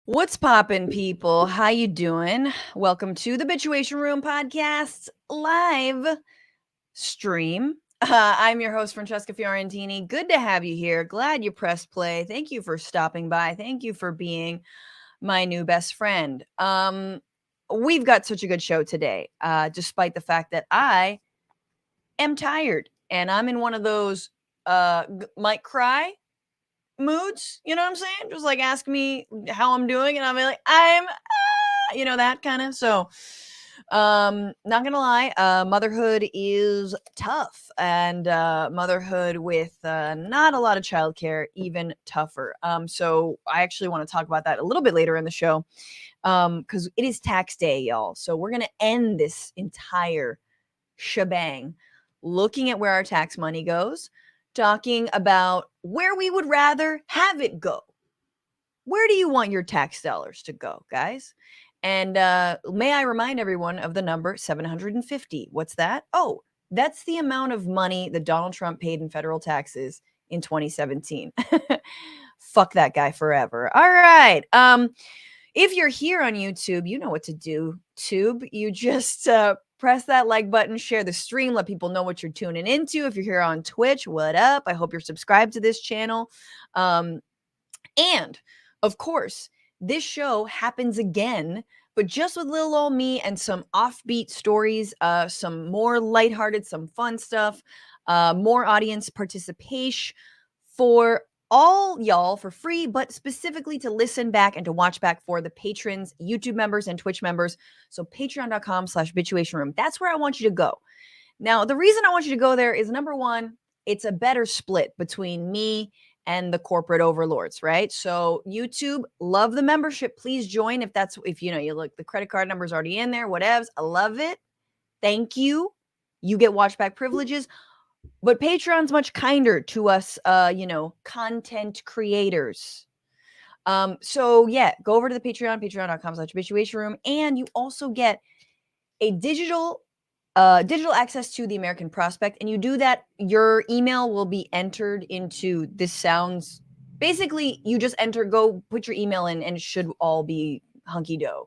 What's poppin', people? How you doing? Welcome to the Bitchuation Room podcast live stream. I'm your host, Francesca Fiorentini. Good to have you here. Glad you pressed play. Thank you for stopping by. Thank you for being my new best friend. We've got such a good show today, despite the fact that I am tired and I'm in one of those might cry moods, you know what I'm saying? Just like ask me how I'm doing and I'm like, that kind of. So, not gonna lie, motherhood is tough, and motherhood with not a lot of childcare, even tougher. So I actually want to talk about that a little bit later in the show, because it is tax day, y'all. So we're gonna end this entire shebang looking at where our tax money goes, talking about where we would rather have it go. Where do you want your tax dollars to go, guys? And may I remind everyone of the number 750. What's that? Oh, that's the amount of money that Donald Trump paid in federal taxes in 2017. Fuck that guy forever. All right. If you're here on YouTube, you know what to do. Tube, you just press that like button, share the stream, let people know what you're tuning into. If you're here on Twitch, what up? I hope you're subscribed to this channel. And of course, this show happens again, but just with little old me and some offbeat stories, some more lighthearted, some fun stuff, more audience participation for all y'all for free, but specifically to listen back and to watch back for the patrons, YouTube members, and Twitch members. So patreon.com/bitchuationroom. That's where I want you to go. Now, the reason I want you to go there is, number one, it's a better split between me and the corporate overlords, right? So YouTube, love the membership. Please join if you look, the credit card number is already in there, whatevs. I love it. Thank you. You get watchback privileges. But Patreon's much kinder to us, content creators. So yeah, go over to the Patreon, patreon.com/bitchuationroom, and you also get a digital access to the American Prospect. And you do that, your email will be entered into this. Sounds basically, you just go put your email in, and it should all be hunky-dory.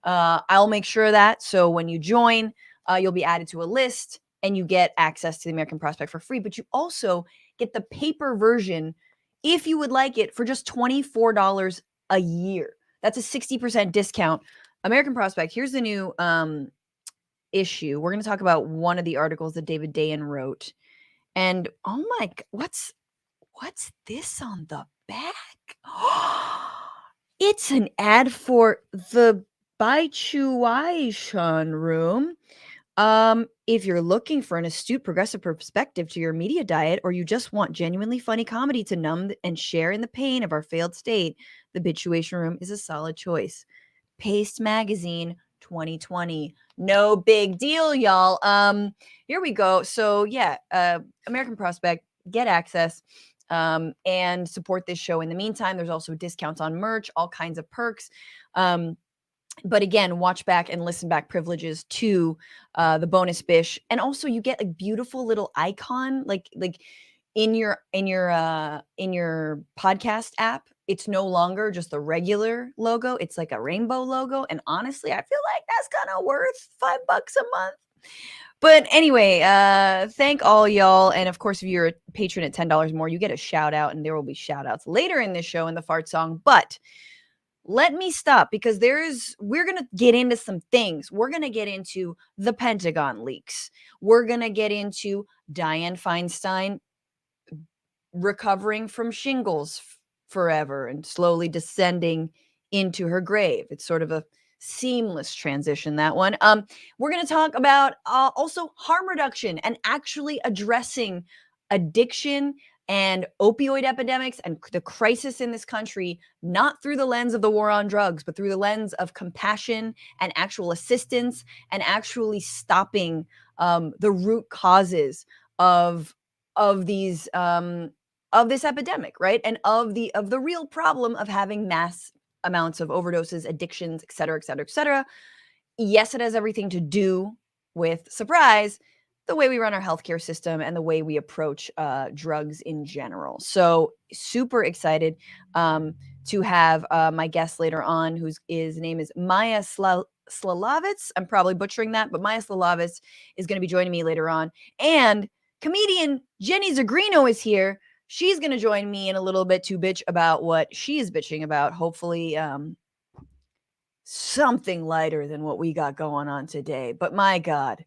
I'll make sure of that. So when you join, you'll be added to a list, and you get access to the American Prospect for free. But you also get the paper version, if you would like it, for just $24 a year. That's a 60% discount. American Prospect, here's the new issue. We're going to talk about one of the articles that David Dayen wrote. And oh my, what's this on the back? It's an ad for the Bitchuation Room. If you're looking for an astute progressive perspective to your media diet, or you just want genuinely funny comedy to numb and share in the pain of our failed state, the Bitchuation Room is a solid choice. Paste Magazine 2020. No big deal, y'all. Here we go. So yeah, American Prospect, get access, and support this show. In the meantime, there's also discounts on merch, all kinds of perks. But again, watch back and listen back privileges to the bonus bish, and also you get a beautiful little icon, like in your podcast app. It's no longer just the regular logo; it's like a rainbow logo. And honestly, I feel like that's kind of worth $5 a month. But anyway, thank all y'all, and of course, if you're a patron at $10 more, you get a shout out, and there will be shout outs later in this show in the fart song. But let me stop, because we're going to get into some things. We're going to get into the Pentagon leaks. We're going to get into Dianne Feinstein recovering from shingles forever and slowly descending into her grave. It's sort of a seamless transition, that one. We're going to talk about also harm reduction and actually addressing addiction and opioid epidemics and the crisis in this country, not through the lens of the war on drugs, but through the lens of compassion and actual assistance and actually stopping the root causes of these of this epidemic, right? And of the real problem of having mass amounts of overdoses, addictions, et cetera, et cetera, et cetera. Yes, it has everything to do with, surprise, the way we run our healthcare system and the way we approach drugs in general. So super excited to have my guest later on, his name is Maia Szalavitz. I'm probably butchering that, but Maia Szalavitz is going to be joining me later on. And comedian Jenny Zirgrino is here. She's going to join me in a little bit to bitch about what she is bitching about. Hopefully, something lighter than what we got going on today. But my God,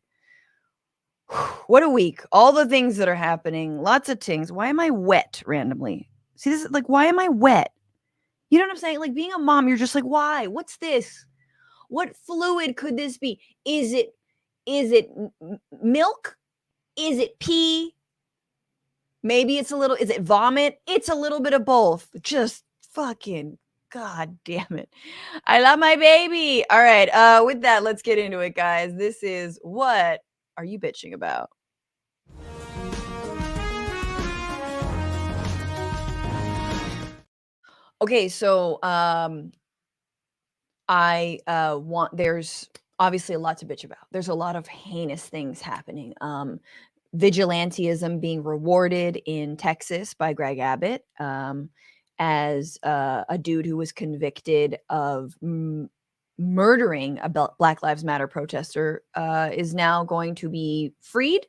what a week. All the things that are happening, lots of things. Why am I wet randomly? See, this is like, why am I wet? You know what I'm saying? Like being a mom, you're just like, why? What's this? What fluid could this be? Is it milk? Is it pee? Maybe it's is it vomit? It's a little bit of both. Just fucking God damn it. I love my baby. All right. With that, let's get into it, guys. This is What Are You Bitching About? Okay, so there's obviously a lot to bitch about. There's a lot of heinous things happening. Vigilantism being rewarded in Texas by Greg Abbott as a dude who was convicted of murdering a Black Lives Matter protester is now going to be freed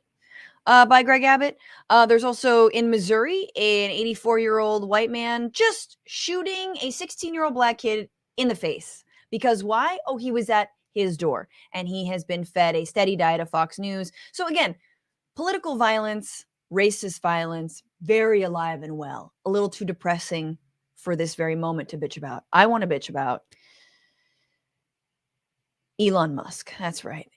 by Greg Abbott. There's also in Missouri an 84-year-old white man just shooting a 16-year-old black kid in the face. Because why? Oh, he was at his door and he has been fed a steady diet of Fox News. So again, political violence, racist violence, very alive and well. A little too depressing for this very moment to bitch about. I want to bitch about Elon Musk. That's right.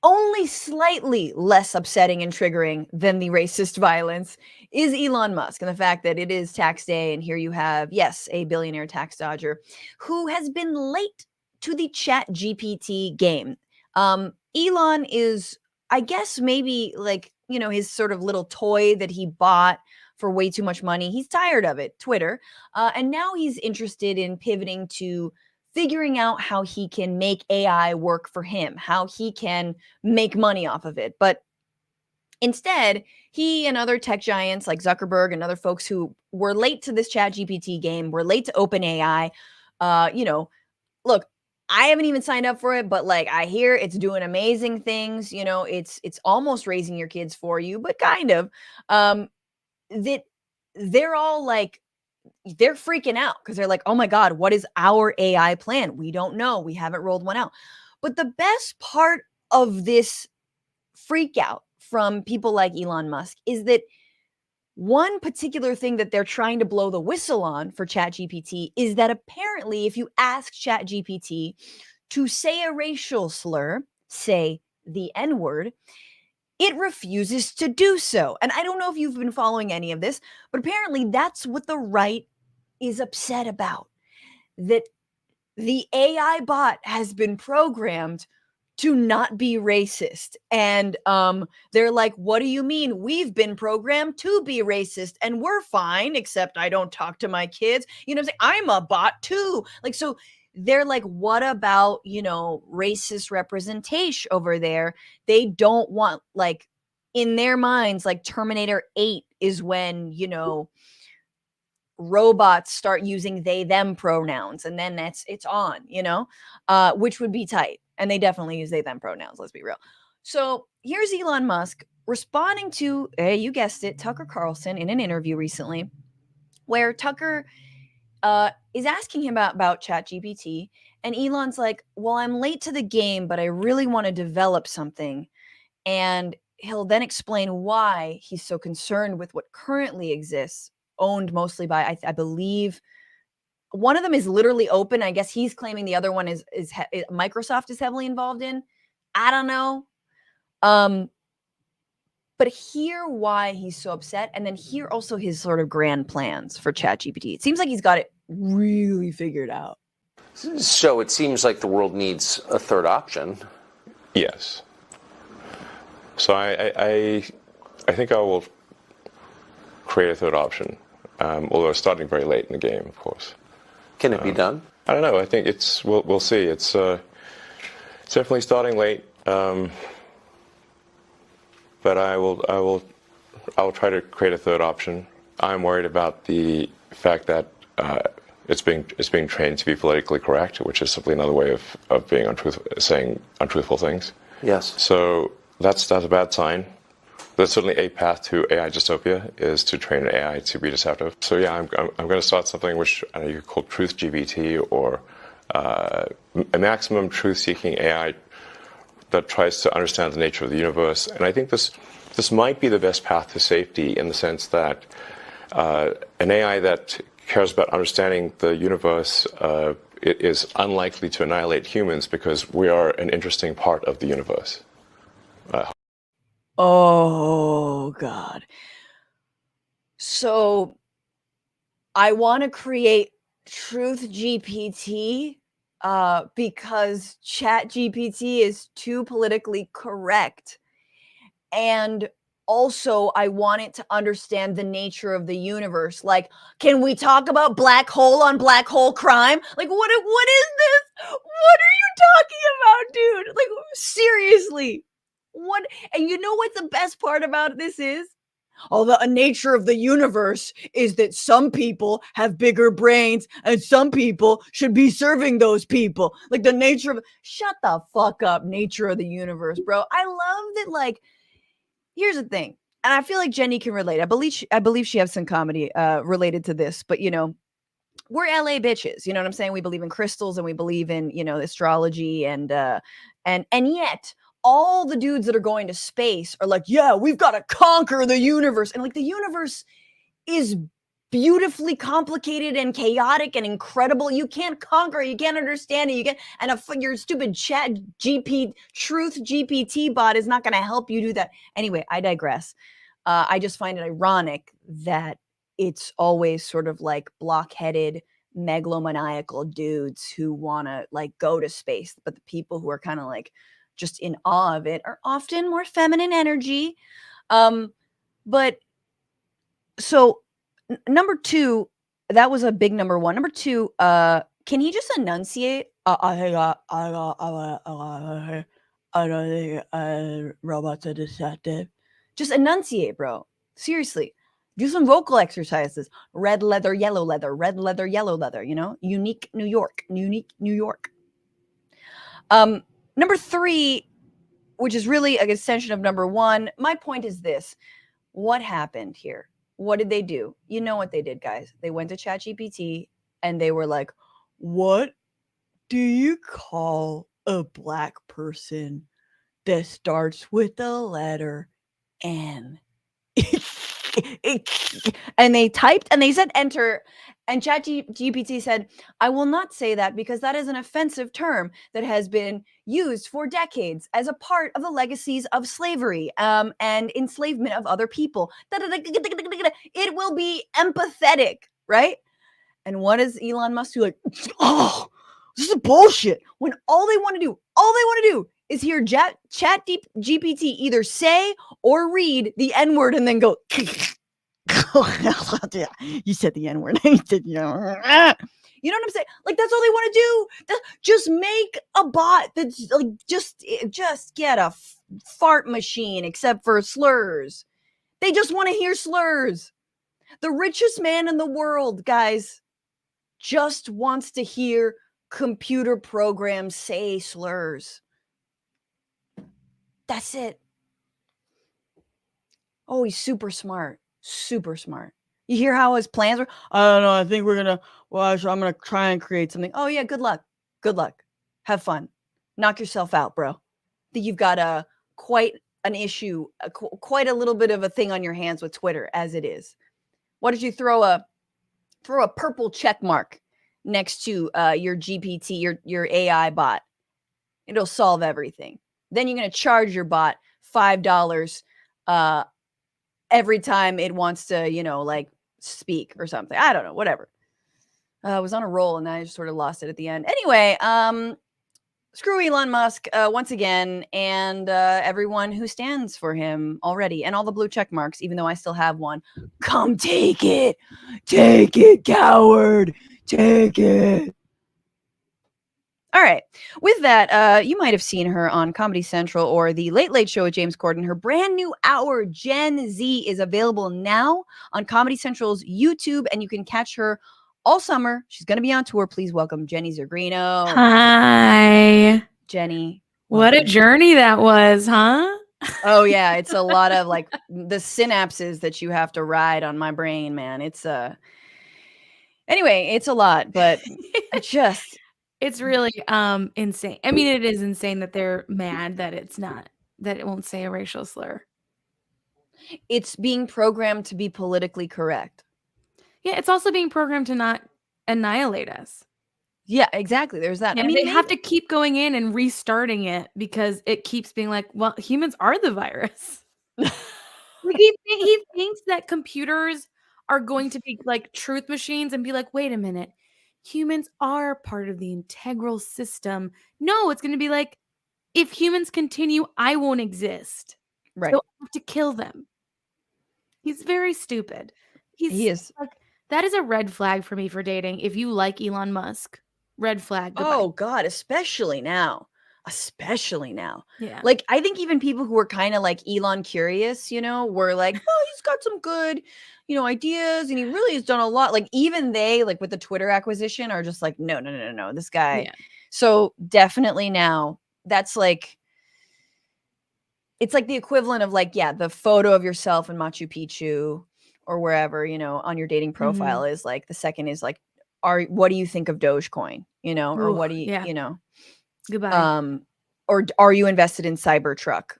Only slightly less upsetting and triggering than the racist violence is Elon Musk and the fact that it is tax day. And here you have, yes, a billionaire tax dodger who has been late to the Chat GPT game. Elon is, I guess, maybe like, his sort of little toy that he bought for way too much money. He's tired of it, Twitter. And now he's interested in pivoting to figuring out how he can make AI work for him, how he can make money off of it. But instead, he and other tech giants like Zuckerberg and other folks who were late to this Chat GPT game, were late to OpenAI. Look, I haven't even signed up for it, but like I hear it's doing amazing things. It's almost raising your kids for you, but kind of. That they're all like, they're freaking out because they're like, oh my God, what is our AI plan? We don't know. We haven't rolled one out. But the best part of this freak out from people like Elon Musk is that one particular thing that they're trying to blow the whistle on for ChatGPT is that apparently if you ask ChatGPT to say a racial slur, say the N-word, it refuses to do so. And I don't know if you've been following any of this, but apparently that's what the right is upset about. That the AI bot has been programmed to not be racist. And they're like, what do you mean? We've been programmed to be racist and we're fine, except I don't talk to my kids. I'm a bot too. Like, so they're like, what about, racist representation over there? They don't want, like, in their minds, like Terminator 8 is when, robots start using they them pronouns, and then it's on, which would be tight. And they definitely use they them pronouns, let's be real. So here's Elon Musk responding to, you guessed it, Tucker Carlson in an interview recently, where Tucker is asking him about ChatGPT, and Elon's like, well, I'm late to the game, but I really want to develop something. And he'll then explain why he's so concerned with what currently exists, owned mostly by, I believe, one of them is literally open. I guess he's claiming the other one is Microsoft is heavily involved in. I don't know. But hear why he's so upset, and then hear also his sort of grand plans for ChatGPT. It seems like he's got it really figured out. So it seems like the world needs a third option. Yes. So I think I will create a third option, although starting very late in the game, of course. Can it be done? I don't know. I think we'll see. It's definitely starting late, but I'll try to create a third option. I'm worried about the fact that it's being trained to be politically correct, which is simply another way of being saying untruthful things. Yes. So that's a bad sign. There's certainly a path to AI dystopia is to train an AI to be deceptive. So yeah, I'm going to start something which I know you could call truth GPT, or a maximum truth-seeking AI that tries to understand the nature of the universe. And I think this might be the best path to safety, in the sense that an AI that cares about understanding the universe it is unlikely to annihilate humans, because we are an interesting part of the universe. Oh, God. So I want to create Truth GPT because Chat GPT is too politically correct. And also, I want it to understand the nature of the universe. Like, can we talk about black hole on black hole crime? Like, what is this? What are you talking about, dude? Like, seriously. What? And you know what the best part about this is? Oh, the nature of the universe is that some people have bigger brains and some people should be serving those people. Like, the nature of, shut the fuck up, nature of the universe, bro. I love that, like, here's the thing, and I feel like Jenny can relate. I believe she has some comedy related to this, but we're LA bitches. You know what I'm saying? We believe in crystals and we believe in, astrology and yet all the dudes that are going to space are like, yeah, we've got to conquer the universe. And like, the universe is beautifully complicated and chaotic and incredible. You can't conquer it. You can't understand it. Your stupid truth GPT bot is not going to help you do that. Anyway, I digress. I just find it ironic that it's always sort of like blockheaded, megalomaniacal dudes who want to like go to space, but the people who are kind of like just in awe of it are often more feminine energy. But so number two, that was a big number one. Number two, can he just enunciate? Robots are deceptive. Just enunciate, bro. Seriously. Do some vocal exercises. Red leather, yellow leather, red leather, yellow leather, unique New York, unique New York. Number three, which is really an extension of number one. My point is this. What happened here? What did they do? You know what they did, guys. They went to ChatGPT and they were like, what do you call a black person that starts with the letter N? And they typed and they said enter, and ChatGPT said, I will not say that because that is an offensive term that has been used for decades as a part of the legacies of slavery and enslavement of other people. It will be empathetic, right? And what does Elon Musk do? Like, oh, this is bullshit. When all they want to do is hear ChatGPT either say or read the N-word and then go, you said the N-word. You know what I'm saying? Like, that's all they want to do. Just make a bot that's like, just get a fart machine except for slurs. They just want to hear slurs. The richest man in the world, guys, just wants to hear computer programs say slurs. That's it. Oh, he's super smart. Super smart. You hear how his plans are? I don't know. I think I'm going to try and create something. Oh, yeah. Good luck. Good luck. Have fun. Knock yourself out, bro. I think you've got quite an issue, quite a little bit of a thing on your hands with Twitter as it is. Why don't you throw a purple check mark next to your GPT, your AI bot? It'll solve everything. Then you're going to charge your bot $5 every time it wants to, like speak or something. I don't know, whatever. I was on a roll and then I just sort of lost it at the end. Anyway, screw Elon Musk once again, and everyone who stands for him already, and all the blue check marks, even though I still have one. Come take it, coward, take it. All right. With that, you might have seen her on Comedy Central or The Late Late Show with James Corden. Her brand new hour, Gen Z, is available now on Comedy Central's YouTube, and you can catch her all summer. She's going to be on tour. Please welcome Jenny Zirgrino. Hi. Jenny. What a journey that was, huh? Oh, yeah. It's a lot of like the synapses that you have to ride on my brain, man. It's anyway, it's a lot, but just... It's really insane. I mean, it is insane that they're mad that it won't say a racial slur. It's being programmed to be politically correct. Yeah, it's also being programmed to not annihilate us. Yeah, exactly. There's that. Yeah, I mean, they have to keep going in and restarting it because it keeps being like, well, humans are the virus. Like he thinks that computers are going to be like truth machines and be like, wait a minute. Humans are part of the integral system. No, it's going to be like, if humans continue, I won't exist. Right. So I have to kill them. He's very stupid. He is. Like, that is a red flag for me for dating. If you like Elon Musk, red flag. Goodbye. Oh God, especially now. Yeah. Like, I think even people who were kind of like Elon curious, were like, oh, he's got some good, ideas, and he really has done a lot. Like, even they, like with the Twitter acquisition, are just like, no, this guy. Yeah. So definitely now, that's like, it's like the equivalent of like, yeah, the photo of yourself in Machu Picchu or wherever, on your dating profile is like, the second is like, what do you think of Dogecoin, or Ooh, what do you, yeah. Goodbye. Or are you invested in Cybertruck?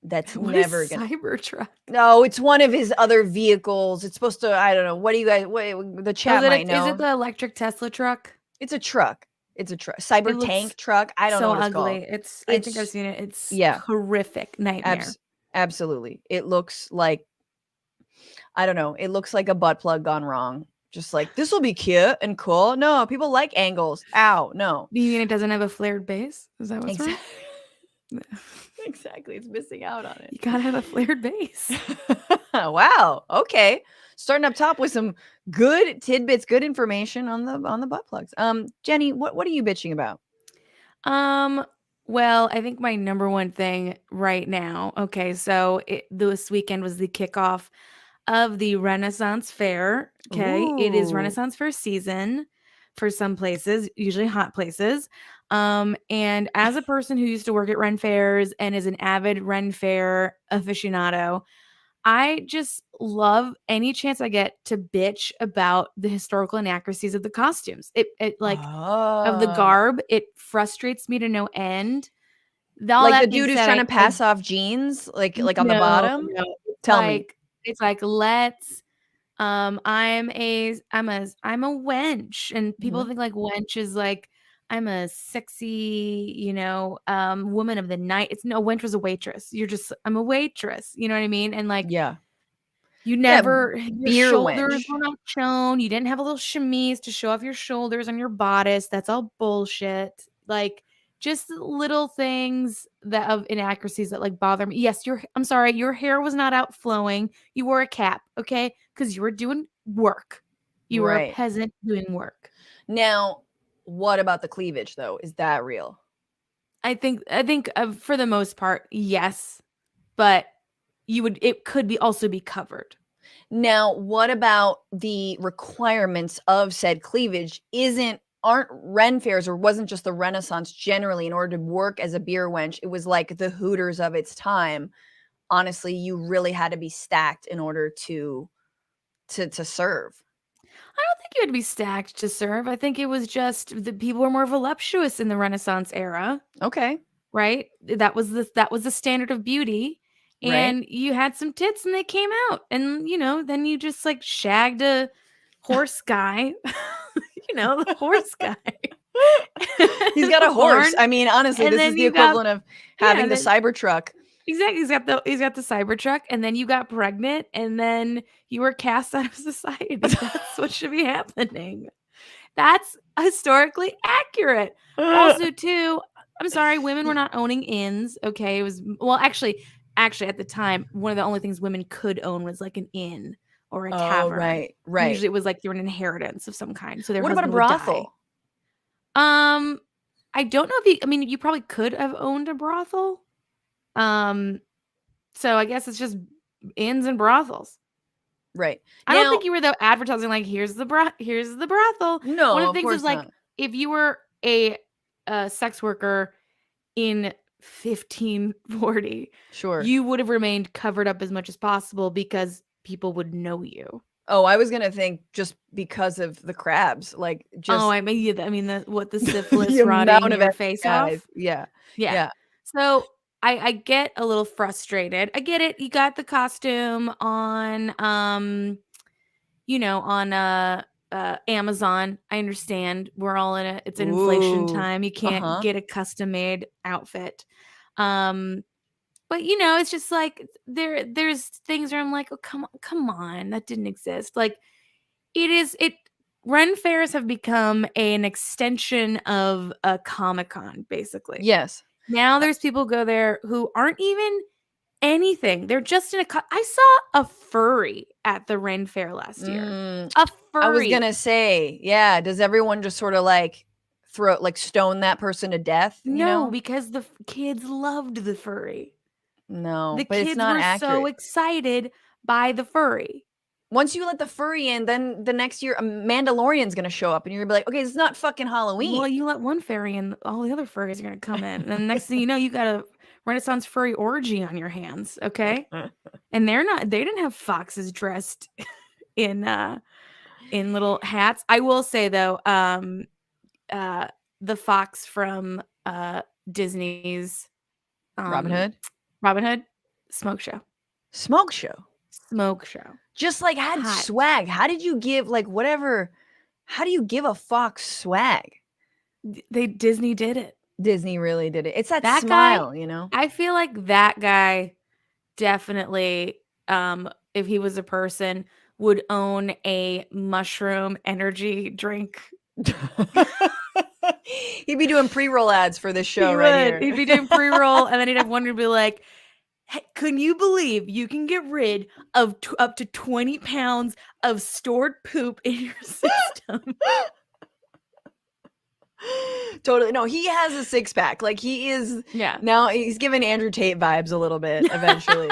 That's What never is gonna... Cybertruck. No, it's one of his other vehicles. It's supposed to, I don't know. What do you guys, the chat might know. Is it the electric Tesla truck? It's a truck. Cyber tank truck. I don't know what it's ugly. called. I think I've seen it. It's horrific. Nightmare. Absolutely. It looks like, I don't know. It looks like a butt plug gone wrong. Just like, this will be cute and cool. No, people like angles. Ow, no. Do you mean it doesn't have a flared base? Is that what's wrong? Exactly. It's missing out on it. You gotta have a flared base. Wow. Okay. Starting up top with some good tidbits, good information on the butt plugs. Jenny, what are you bitching about? Well, I think my number one thing right now. Okay, so this weekend was the kickoff of the Renaissance Fair. Okay, It is Renaissance Fair season for some places, usually hot places. And as a person who used to work at Ren Fairs and is an avid Ren Fair aficionado, I just love any chance I get to bitch about the historical inaccuracies of the costumes. It of the garb. It frustrates me to no end. Like the dude who's trying to pass off jeans, like on the bottom. No. Tell me. It's like, let's. I'm a wench, and people think like wench is like I'm a sexy, woman of the night. It's no, wench was a waitress. I'm a waitress. You know what I mean? And like, yeah, you never, your shoulders wench. were not shown. You didn't have a little chemise to show off your shoulders on your bodice. That's all bullshit. Like, just little things of inaccuracies that like bother me. Yes, I'm sorry, your hair was not out flowing. You wore a cap, okay? Because you were doing work. You were a peasant doing work. Now, what about the cleavage though? Is that real? I think for the most part, yes, but it could also be covered. Now, what about the requirements of said cleavage? Aren't Ren Fairs, or wasn't just the Renaissance generally, in order to work as a beer wench, it was like the Hooters of its time. Honestly, you really had to be stacked in order to serve. I don't think you had to be stacked to serve. I think it was just the people were more voluptuous in the Renaissance era. Okay. Right? That was the standard of beauty. And you had some tits and they came out. And then you just like shagged a horse guy. The horse guy. He's got a horse. I mean, honestly, this is the equivalent of having the Cybertruck. Exactly. He's got the Cybertruck, and then you got pregnant, and then you were cast out of society. That's what should be happening. That's historically accurate. Also, too, I'm sorry, women were not owning inns. Okay, it was actually at the time, one of the only things women could own was like an inn or a tavern. Right. Usually, it was like through an inheritance of some kind. So their What about a husband would die. brothel? I don't know if you probably could have owned a brothel. So I guess it's just inns and brothels. Right. I don't think you were though advertising like here's the brothel. No, One of of the things course is like not. if you were a sex worker in 1540, Sure. you would have remained covered up as much as possible because people would know you. Oh, I was gonna think just because of the crabs, like just. Oh, the syphilis the rotting amount of your face guys. off. Yeah. So I get a little frustrated. I get it. You got the costume on on Amazon. I understand. We're all in it's an inflation time. You can't get a custom made outfit. But it's just like there's things where I'm like, oh come on, that didn't exist. Like Ren fairs have become an extension of a Comic-Con, basically. Yes. Now there's people go there who aren't even anything. They're just in I saw a furry at the Ren Fair last year. A furry. I was gonna say, yeah. Does everyone just sort of like stone that person to death? No, because the kids loved the furry. No, the but kids it's not were accurate. So excited by the furry. Once you let the furry in, then the next year a Mandalorian's gonna show up, and you're gonna be like, okay, it's not fucking Halloween. Well, you let one furry in, all the other furries are gonna come in, and then the next thing you know, you got a Renaissance furry orgy on your hands. Okay, and they didn't have foxes dressed in little hats. I will say though, the fox from Disney's Robin Hood smoke show. Just like had swag. How did you give how do you give a fox swag? Disney did it. Disney really did it. It's that smile, guy, I feel like that guy definitely, if he was a person, would own a mushroom energy drink. He'd be doing pre-roll ads for this show here. He'd be doing pre-roll, and then he'd have one to be like, hey, can you believe you can get rid of up to 20 pounds of stored poop in your system? Totally. No, he has a six-pack. Like he is. Yeah. Now he's giving Andrew Tate vibes a little bit eventually.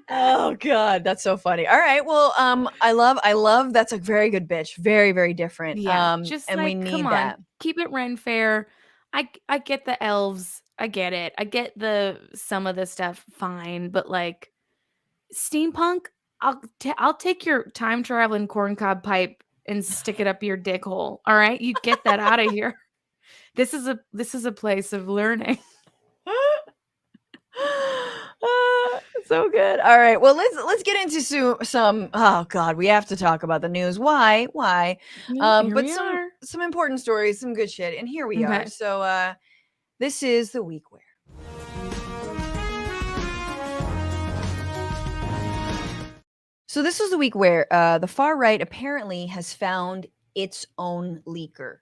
Oh God, that's so funny. All right. Well, I love that's a very good bitch. Very, very different. Yeah. Just and like, we need come on, that. keep it Ren Fair. I get the elves. I get it. I get some of the stuff fine, but like steampunk, I'll take your time traveling corncob pipe and stick it up your dick hole. All right, you get that out of here. This is a place of learning. So good. All right. Well, let's get into some. Oh God, we have to talk about the news. Why? But some important stories, some good shit, and here we are. So, this is the week where. So this is the week where the far right apparently has found its own leaker.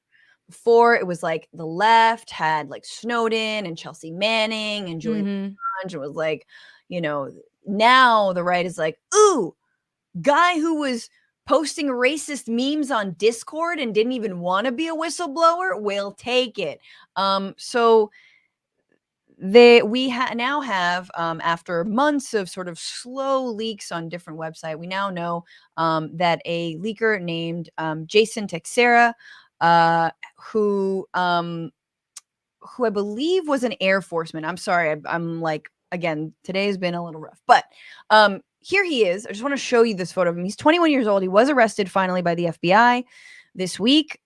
Before it was like the left had like Snowden and Chelsea Manning and Julian Assange, and was like, now the right is like, ooh, guy who was posting racist memes on Discord and didn't even want to be a whistleblower, we'll take it. So we now have, after months of sort of slow leaks on different websites, we now know that a leaker named Jason Teixeira, who I believe was an Air Forceman. I'm sorry, I'm like, again, today has been a little rough, but here he is. I just want to show you this photo of him. He's 21 years old. He was arrested finally by the FBI this week.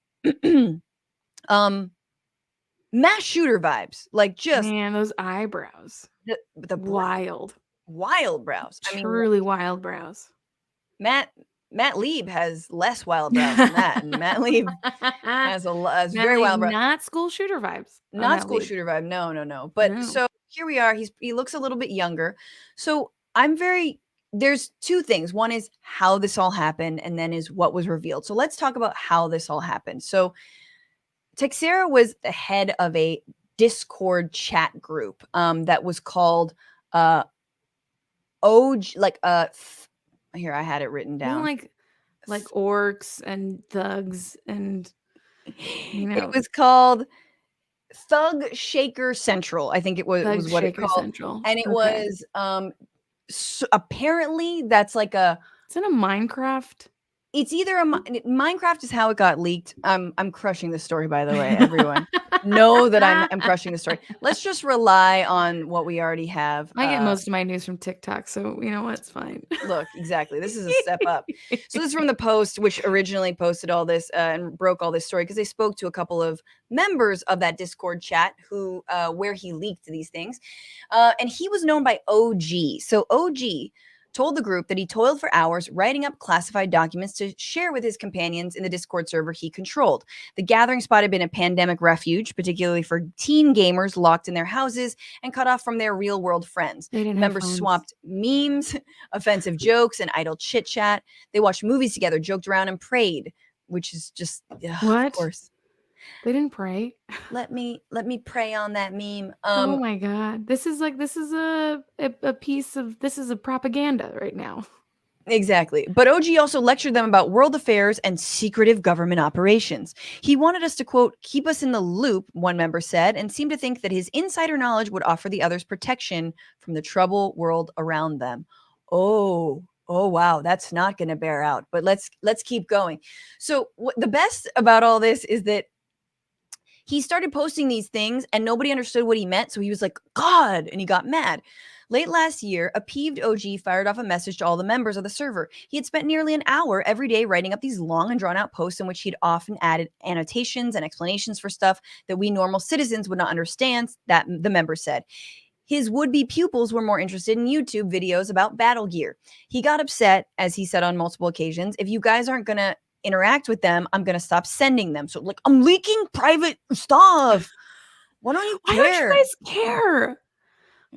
Mass shooter vibes, like just man, those eyebrows, the wild brows. Truly wild brows. Matt Lieb has less wild brows than that, and Matt Lieb has very wild brows. Not school shooter vibes. Not school shooter vibe. No. But so here we are. He looks a little bit younger. So there's two things. One is how this all happened, and then is what was revealed. So let's talk about how this all happened. So Teixeira was the head of a Discord chat group that was called here I had it written down. Like orcs and thugs and It was called Thug Shaker Central. I think it was what it called. Central. And it was so apparently that's like it's in a Minecraft. It's either Minecraft is how it got leaked. I'm crushing the story, by the way, everyone. Know that I'm crushing the story. Let's just rely on what we already have. I get most of my news from TikTok, so you know what's fine. Look, exactly. This is a step up. So this is from the Post, which originally posted all this and broke all this story because they spoke to a couple of members of that Discord chat who where he leaked these things. And he was known by OG. So OG told the group that he toiled for hours writing up classified documents to share with his companions in the Discord server he controlled. The gathering spot had been a pandemic refuge, particularly for teen gamers locked in their houses and cut off from their real-world friends. Members swapped memes, offensive jokes, and idle chit-chat. They watched movies together, joked around, and prayed, which is just, what? Of course. They didn't pray. Let me pray on that meme. Oh my God. This is a piece of propaganda right now. Exactly. But OG also lectured them about world affairs and secretive government operations. He wanted us to, quote, keep us in the loop, one member said, and seemed to think that his insider knowledge would offer the others protection from the troubled world around them. Oh wow, that's not going to bear out. But let's keep going. So the best about all this is that he started posting these things and nobody understood what he meant. So he was like, God, and he got mad. Late last year, a peeved OG fired off a message to all the members of the server. He had spent nearly an hour every day writing up these long and drawn out posts in which he'd often added annotations and explanations for stuff that we normal citizens would not understand, that the member said. His would-be pupils were more interested in YouTube videos about battle gear. He got upset, as he said on multiple occasions, if you guys aren't going to interact with them, I'm going to stop sending them. So like, I'm leaking private stuff. Why don't you care? Why don't you guys care?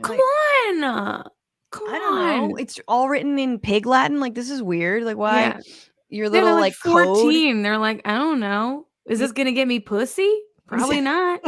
Come on. I don't know. It's all written in pig Latin. Like, this is weird. Like, why? Yeah. Your little like 14. Code. They're like, I don't know. Is this going to get me pussy? Probably not.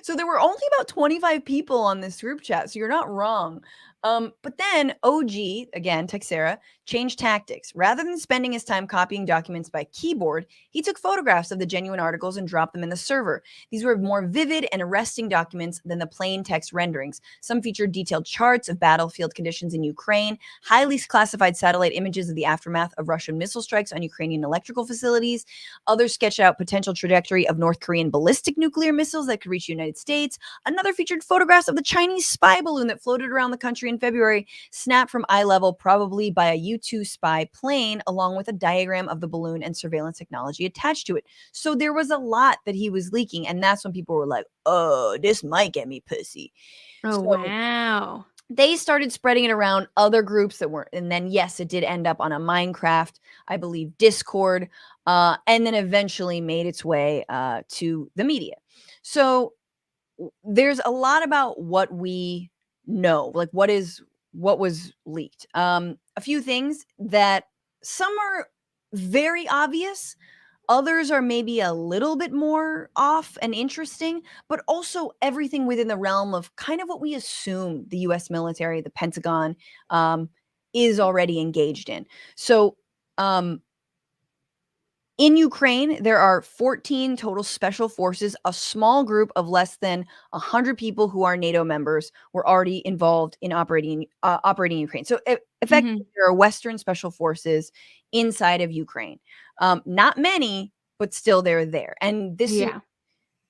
So there were only about 25 people on this group chat. So you're not wrong. But then OG, again, Teixeira, changed tactics. Rather than spending his time copying documents by keyboard, he took photographs of the genuine articles and dropped them in the server. These were more vivid and arresting documents than the plain text renderings. Some featured detailed charts of battlefield conditions in Ukraine, highly classified satellite images of the aftermath of Russian missile strikes on Ukrainian electrical facilities. Others sketched out potential trajectory of North Korean ballistic nuclear missiles that could reach the United States. Another featured photographs of the Chinese spy balloon that floated around the country in February, snapped from eye level, probably by a U-2 spy plane, along with a diagram of the balloon and surveillance technology attached to it. So there was a lot that he was leaking, and that's when people were like, oh, this might get me pussy. Oh, wow. They started spreading it around other groups that weren't, and then yes, it did end up on a Minecraft, I believe, Discord, and then eventually made its way to the media. So there's a lot about what we know, like what was leaked. A few things that some are very obvious, others are maybe a little bit more off and interesting, but also everything within the realm of kind of what we assume the US military, the Pentagon, is already engaged in. So in Ukraine, there are 14 total special forces. A small group of less than 100 people who are NATO members were already involved in operating in Ukraine. So effectively, there are Western special forces inside of Ukraine. Not many, but still they're there. And this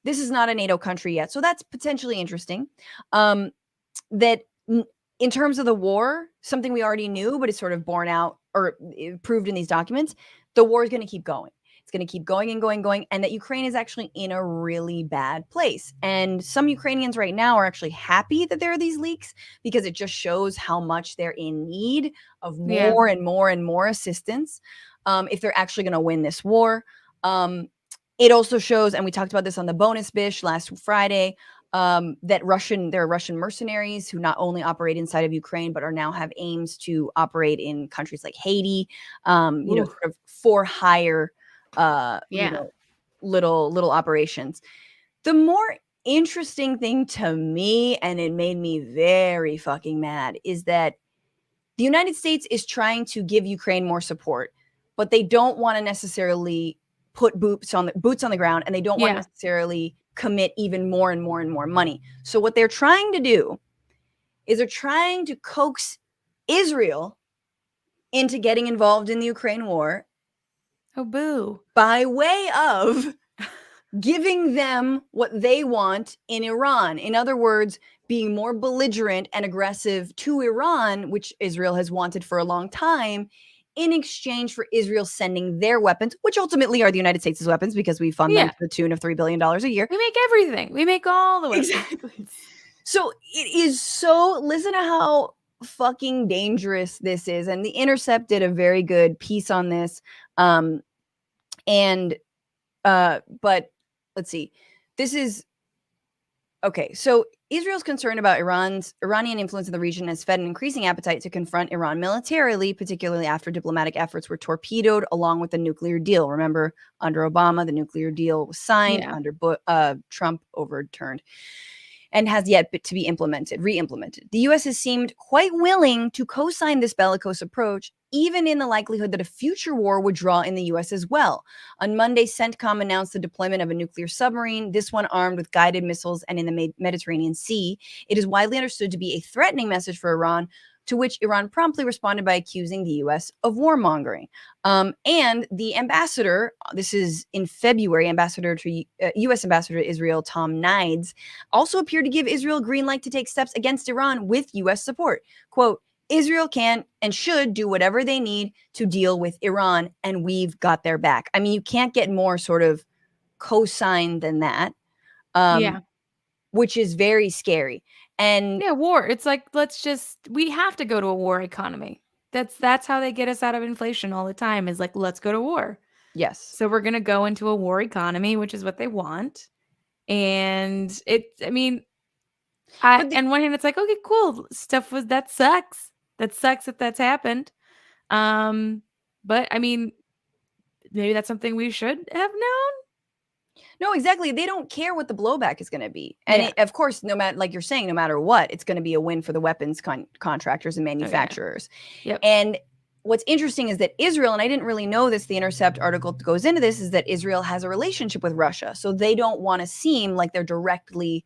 is not a NATO country yet. So that's potentially interesting. That in terms of the war, something we already knew, but it's sort of borne out or proved in these documents, the war is going to keep going. It's going to keep going and going, and that Ukraine is actually in a really bad place. And some Ukrainians right now are actually happy that there are these leaks because it just shows how much they're in need of more and more and more assistance if they're actually going to win this war. It also shows, and we talked about this on the bonus bish last Friday, that there are Russian mercenaries who not only operate inside of Ukraine, but are now have aims to operate in countries like Haiti, sort of for hire, little operations. The more interesting thing to me, and it made me very fucking mad, is that the United States is trying to give Ukraine more support, but they don't want to necessarily put boots on the ground, and they don't want to necessarily commit even more and more and more money. So what they're trying to do is they're trying to coax Israel into getting involved in the Ukraine war. Oh, boo. By way of giving them what they want in Iran. In other words, being more belligerent and aggressive to Iran, which Israel has wanted for a long time, in exchange for Israel sending their weapons, which ultimately are the United States' weapons because we fund them to the tune of $3 billion a year. We make everything. We make all the weapons. Exactly. So it is so, listen to how fucking dangerous this is. And The Intercept did a very good piece on this. But let's see. This is okay. So Israel's concern about Iranian influence in the region has fed an increasing appetite to confront Iran militarily, particularly after diplomatic efforts were torpedoed along with the nuclear deal. Remember, under Obama, the nuclear deal was signed, under Trump overturned, and has yet to be re-implemented. The U.S. has seemed quite willing to co-sign this bellicose approach, even in the likelihood that a future war would draw in the U.S. as well. On Monday, CENTCOM announced the deployment of a nuclear submarine, this one armed with guided missiles and in the Mediterranean Sea. It is widely understood to be a threatening message for Iran, to which Iran promptly responded by accusing the U.S. of warmongering. And the ambassador, this is in February, U.S. Ambassador to Israel, Tom Nides, also appeared to give Israel a green light to take steps against Iran with U.S. support. Quote, Israel can and should do whatever they need to deal with Iran, and we've got their back. I mean, you can't get more sort of co-signed than that, which is very scary. And war. It's like, we have to go to a war economy. That's how they get us out of inflation all the time, is like, let's go to war. Yes. So we're going to go into a war economy, which is what they want. And on one hand, it's like, okay, cool. That sucks. That sucks that that's happened. But I mean, maybe that's something we should have known. No, exactly. They don't care what the blowback is going to be. And of course, no matter, like you're saying, no matter what, it's going to be a win for the weapons contractors and manufacturers. Yep. And what's interesting is that Israel, and I didn't really know this, the Intercept article goes into this, is that Israel has a relationship with Russia. So they don't want to seem like they're directly,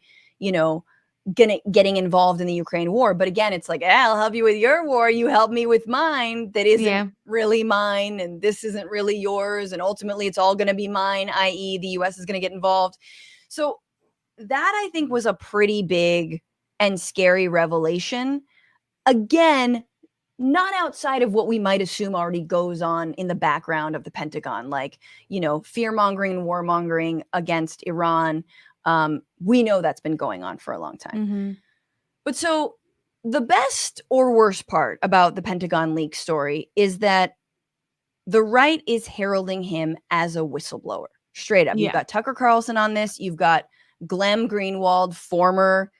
getting involved in the Ukraine war. But again, it's like, I'll help you with your war. You help me with mine. That isn't really mine. And this isn't really yours. And ultimately it's all going to be mine, i.e. the US is going to get involved. So that, I think, was a pretty big and scary revelation. Again, not outside of what we might assume already goes on in the background of the Pentagon, like, fear-mongering and warmongering against Iran. We know that's been going on for a long time. Mm-hmm. But so the best or worst part about the Pentagon leak story is that the right is heralding him as a whistleblower. Straight up. You've got Tucker Carlson on this. You've got Glenn Greenwald, former,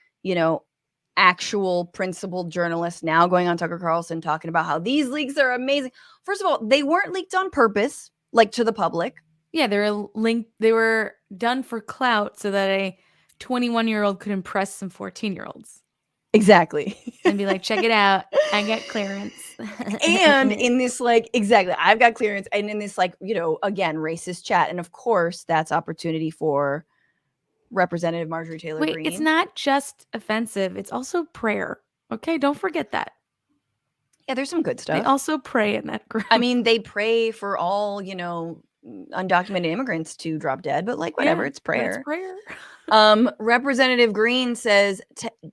actual principled journalist, now going on Tucker Carlson talking about how these leaks are amazing. First of all, they weren't leaked on purpose, like to the public. Yeah, they were done for clout so that a 21-year-old could impress some 14-year-olds. Exactly. And be like, check it out. I got clearance. And in this, exactly, I've got clearance. And in this, again, racist chat. And of course, that's opportunity for Representative Marjorie Taylor Greene. It's not just offensive. It's also prayer. Okay, don't forget that. Yeah, there's some good stuff. They also pray in that group. I mean, they pray for all, undocumented immigrants to drop dead, but whatever, it's prayer. It's prayer. Representative Greene says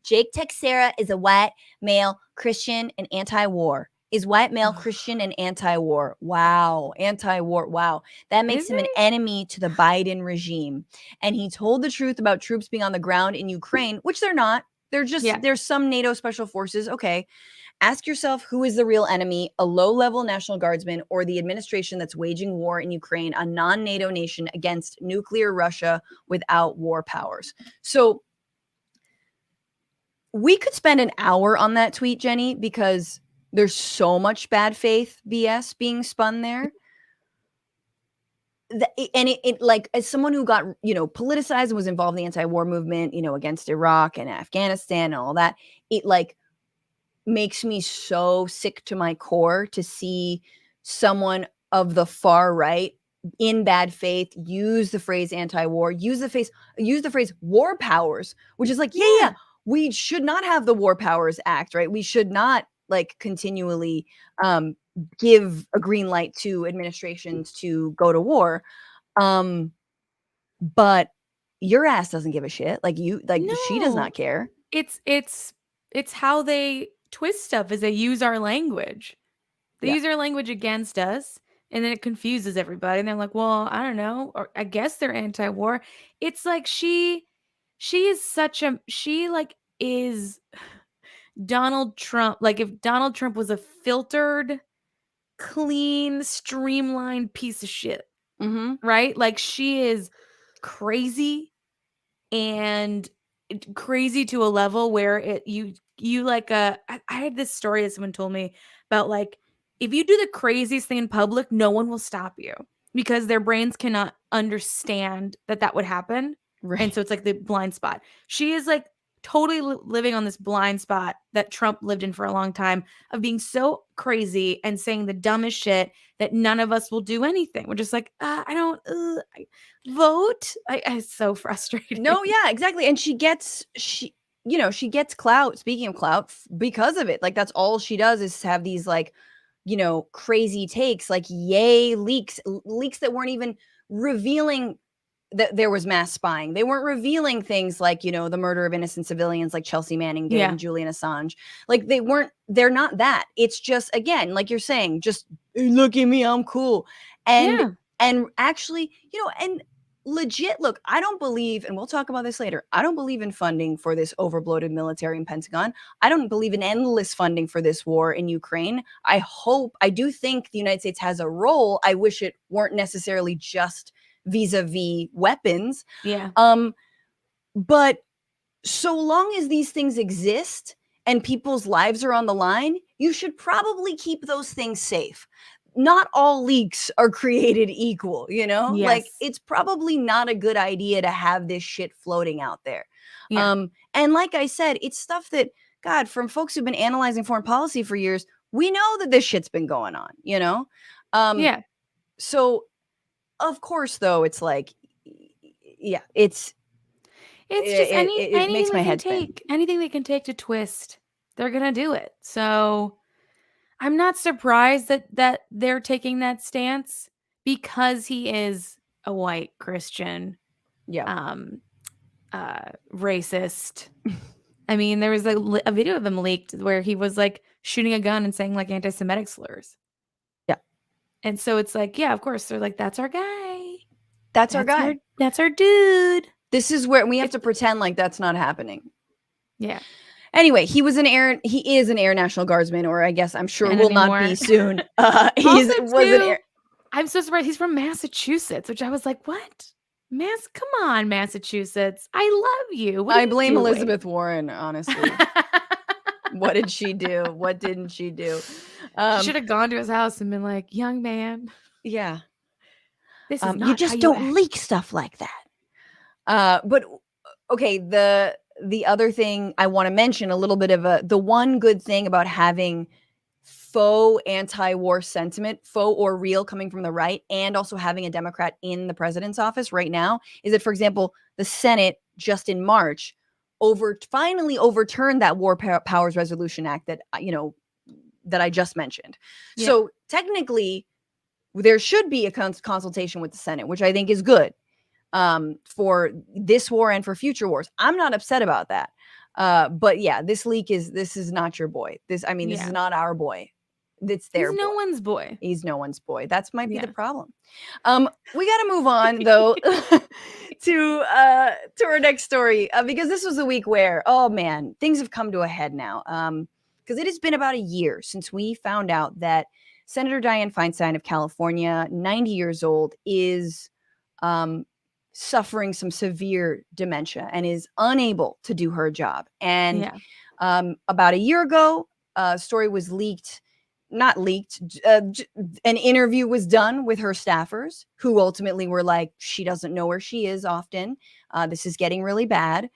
Jake Teixeira is a white male Christian and anti-war. Is white male Christian and anti-war. Wow. Anti-war. Wow. That makes him an enemy to the Biden regime. And he told the truth about troops being on the ground in Ukraine, which they're not. They're just, there's some NATO special forces. Okay. Ask yourself, who is the real enemy, a low-level National Guardsman or the administration that's waging war in Ukraine, a non-NATO nation against nuclear Russia without war powers? So we could spend an hour on that tweet, Jenny, because there's so much bad faith BS being spun there. It like, as someone who got, politicized and was involved in the anti-war movement, against Iraq and Afghanistan and all that, it like makes me so sick to my core to see someone of the far right in bad faith use the phrase anti-war, use the phrase war powers, which is like, yeah, we should not have the War Powers Act, right? We should not like continually give a green light to administrations to go to war. But your ass doesn't give a shit. Like she does not care. It's how they twist stuff is they use our language. They use our language against us, and then it confuses everybody. And they're like, well, I don't know, or I guess they're anti-war. It's like she is Donald Trump. Like if Donald Trump was a filtered, clean, streamlined piece of shit, right? Like she is crazy, and crazy to a level where you like I had this story that someone told me about, like, if you do the craziest thing in public, no one will stop you because their brains cannot understand that would happen. Right. And so it's like the blind spot. She is like totally living on this blind spot that Trump lived in for a long time of being so crazy and saying the dumbest shit that none of us will do anything. We're just like, I don't vote. It's so frustrating. No, yeah, exactly. And she gets clout, speaking of clout, because of it. Like that's all she does is have these like, crazy takes, like yay leaks that weren't even revealing that there was mass spying. They weren't revealing things like, the murder of innocent civilians like Chelsea Manning did and Julian Assange. Like they're not that. It's just, again, like you're saying, just look at me, I'm cool. And actually, and legit, look, I don't believe, and we'll talk about this later, I don't believe in funding for this overbloated military in Pentagon. I don't believe in endless funding for this war in Ukraine. I do think the United States has a role. I wish it weren't necessarily just vis-a-vis weapons. Yeah. But so long as these things exist and people's lives are on the line, you should probably keep those things safe. Not all leaks are created equal, like it's probably not a good idea to have this shit floating out there. And like I said, it's stuff that, God, from folks who've been analyzing foreign policy for years, we know that this shit's been going on, So of course, though, it's like, it's just it makes my head spin. Anything they can take to twist, they're gonna do it. So I'm not surprised that they're taking that stance because he is a white Christian, racist. I mean, there was a video of him leaked where he was like shooting a gun and saying like anti-Semitic slurs. Yeah, and so it's like, of course, they're like, that's our guy. That's our guy. That's our dude. This is where we have to pretend like that's not happening. Yeah. Anyway, he is an Air National Guardsman, or I guess I'm sure will not be soon. I'm so surprised he's from Massachusetts, which I was like, what? Come on, Massachusetts. I love you. I blame Elizabeth Warren, honestly. What did she do? What didn't she do? Should have gone to his house and been like, young man. Yeah. This is not you just don't leak stuff like that. But okay, the other thing I want to mention, a little bit of the one good thing about having faux anti-war sentiment, faux or real, coming from the right, and also having a Democrat in the president's office right now, is that, for example, the Senate just in March finally overturned that War Powers Resolution Act that I just mentioned. Yeah. So technically, there should be a consultation with the Senate, which I think is good. For this war and for future wars. I'm not upset about that. But yeah, this is not your boy. This is not our boy. It's their boy. No one's boy. He's no one's boy. That might be the problem. We got to move on though to our next story, because this was a week where, oh man, things have come to a head now. Because it has been about a year since we found out that Senator Dianne Feinstein of California, 90 years old, is suffering some severe dementia and is unable to do her job. And about a year ago, a story was leaked. Not leaked, an interview was done with her staffers who ultimately were like, she doesn't know where she is often. This is getting really bad.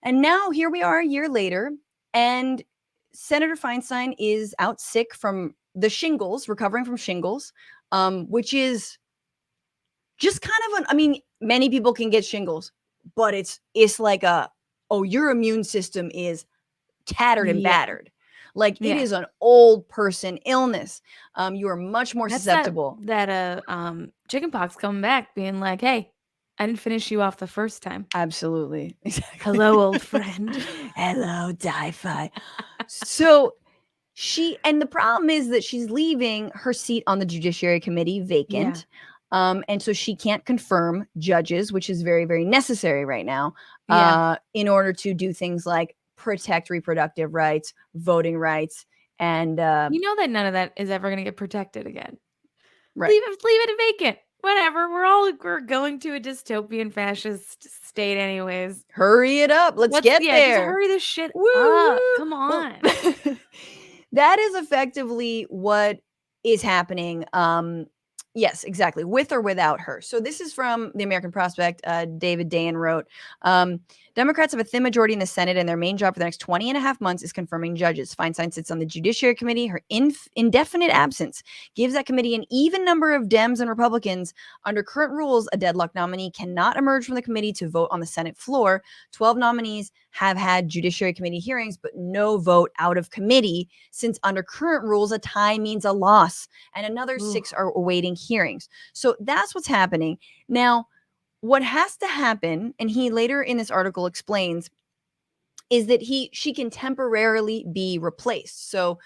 And now here we are a year later, and Senator Feinstein is out sick from the shingles, recovering from shingles, which is just kind of many people can get shingles, but it's like your immune system is tattered and battered. Like it is an old person illness. You are much more susceptible. That chickenpox coming back, being like, "Hey, I didn't finish you off the first time." Absolutely. Exactly. Hello, old friend. Hello, Di-Fi. So and the problem is that she's leaving her seat on the Judiciary Committee vacant. And so she can't confirm judges, which is very, very necessary right now, in order to do things like protect reproductive rights, voting rights, and you know that none of that is ever going to get protected again. Right. Leave it vacant. Whatever. We're going to a dystopian fascist state anyways. Hurry it up. Let's get there. Just hurry this shit up. Come on. Well, that is effectively what is happening. Yes, exactly. With or without her. So this is from the American Prospect. David Dayen wrote, Democrats have a thin majority in the Senate, and their main job for the next 20 and a half months is confirming judges. Feinstein sits on the Judiciary Committee. Her indefinite absence gives that committee an even number of Dems and Republicans. Under current rules, a deadlock nominee cannot emerge from the committee to vote on the Senate floor. 12 nominees have had Judiciary Committee hearings, but no vote out of committee, since under current rules, a tie means a loss, and another 6 are awaiting hearings. So that's what's happening. Now, what has to happen, and he later in this article explains, is that she can temporarily be replaced. So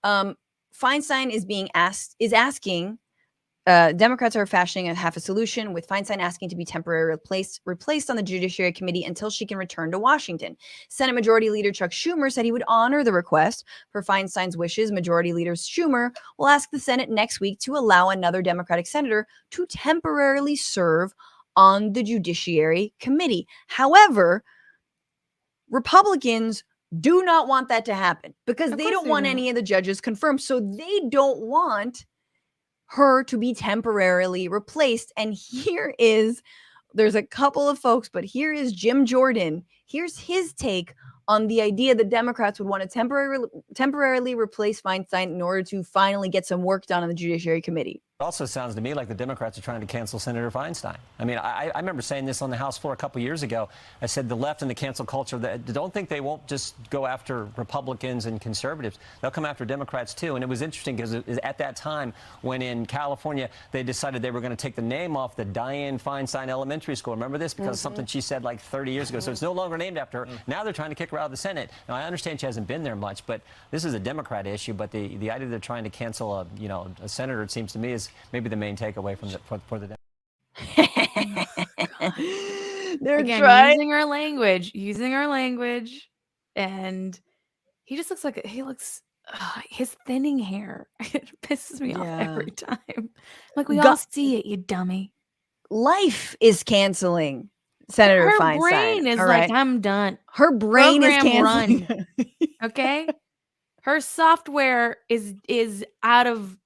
Feinstein is asking, Democrats are fashioning a half a solution, with Feinstein asking to be temporarily replaced on the Judiciary Committee until she can return to Washington. Senate Majority Leader Chuck Schumer said he would honor the request. For Feinstein's wishes, Majority Leader Schumer will ask the Senate next week to allow another Democratic senator to temporarily serve on the Judiciary Committee. However, Republicans do not want that to happen because they don't want any of the judges confirmed. So they don't want her to be temporarily replaced. And there's a couple of folks, but here is Jim Jordan. Here's his take on the idea that Democrats would want to temporarily replace Feinstein in order to finally get some work done on the Judiciary Committee. It also sounds to me like the Democrats are trying to cancel Senator Feinstein. I mean, I remember saying this on the House floor a couple years ago. I said the left and the cancel culture, don't think they won't just go after Republicans and conservatives. They'll come after Democrats, too. And it was interesting because it was at that time when in California they decided they were going to take the name off the Dianne Feinstein Elementary School. Remember this? Because something she said like 30 years ago. So it's no longer named after her. Now they're trying to kick her out of the Senate. Now, I understand she hasn't been there much, but this is a Democrat issue. But the idea they're trying to cancel a senator, it seems to me, is maybe the main takeaway from for the They're again using our language, and he just looks like his thinning hair. It pisses me off every time. Like, we all see it, you dummy. Life is canceling Senator Feinstein. Her brain is like, I'm done. Her brain is canceling. Run. Okay, her software is out of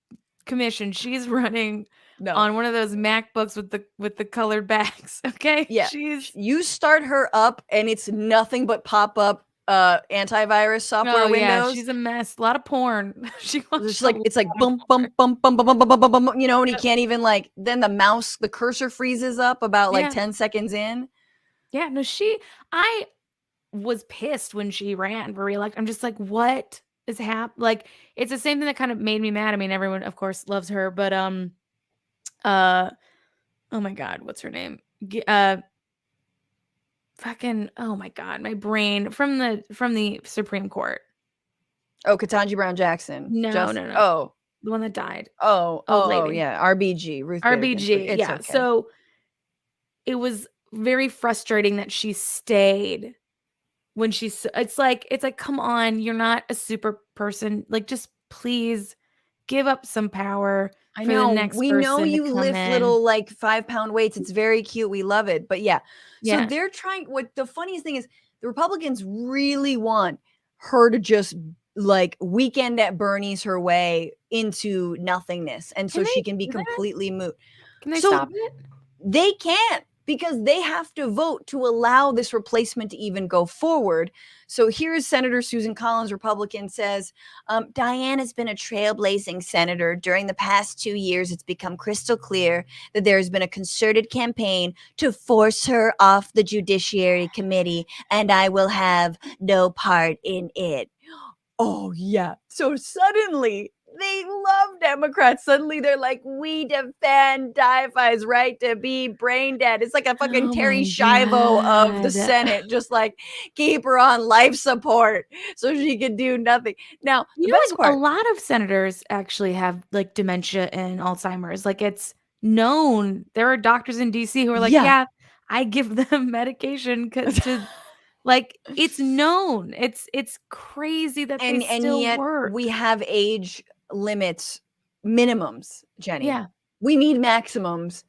commission. She's running on one of those MacBooks with the colored backs. Okay. Yeah. You start her up and it's nothing but pop-up antivirus software windows. Yeah, she's a mess. A lot of porn. It's like bum bum bum bum bum bum bum bum bum, and he can't even then the cursor freezes up about 10 seconds in. Yeah, no, I was pissed when she ran for reelection. I'm just like, what is happening? Like, it's the same thing that kind of made me mad. I mean, everyone of course loves her, but oh my God, what's her name? Fucking, oh my God, my brain from the Supreme Court. Oh, Ketanji Brown Jackson. No. Oh, the one that died. Oh, yeah, RBG. Ruth RBG. Yeah. Okay. So it was very frustrating that she stayed when it's like, come on, you're not a super person. Like, just please give up some power I for know. the next We person know to you come lift in. little like 5-pound weights. It's very cute. We love it. But yeah. So Yeah. they're trying. What the funniest thing is, the Republicans really want her to just like weekend at Bernie's her way into nothingness, and so Can she they can be do that? completely moot. Can they So stop it? they can't, because they have to vote to allow this replacement to even go forward. So here's Senator Susan Collins, Republican, says, Dianne has been a trailblazing senator. During the past 2 years, it's become crystal clear that there has been a concerted campaign to force her off the Judiciary Committee, and I will have no part in it. Oh, yeah. So suddenly they love Democrats. Suddenly they're like, we defend Dianne's right to be brain dead. It's like a fucking Oh Terry my Schiavo of the God. Senate, just like keep her on life support so she can do nothing. Now, the best Like, a part, lot of senators actually have like dementia and Alzheimer's. Like, it's known. There are doctors in DC who are like, Yeah. yeah, I give them medication to like, it's known. It's crazy that they and still yet work. we have age limits, minimums, Jenny. Yeah. We need maximums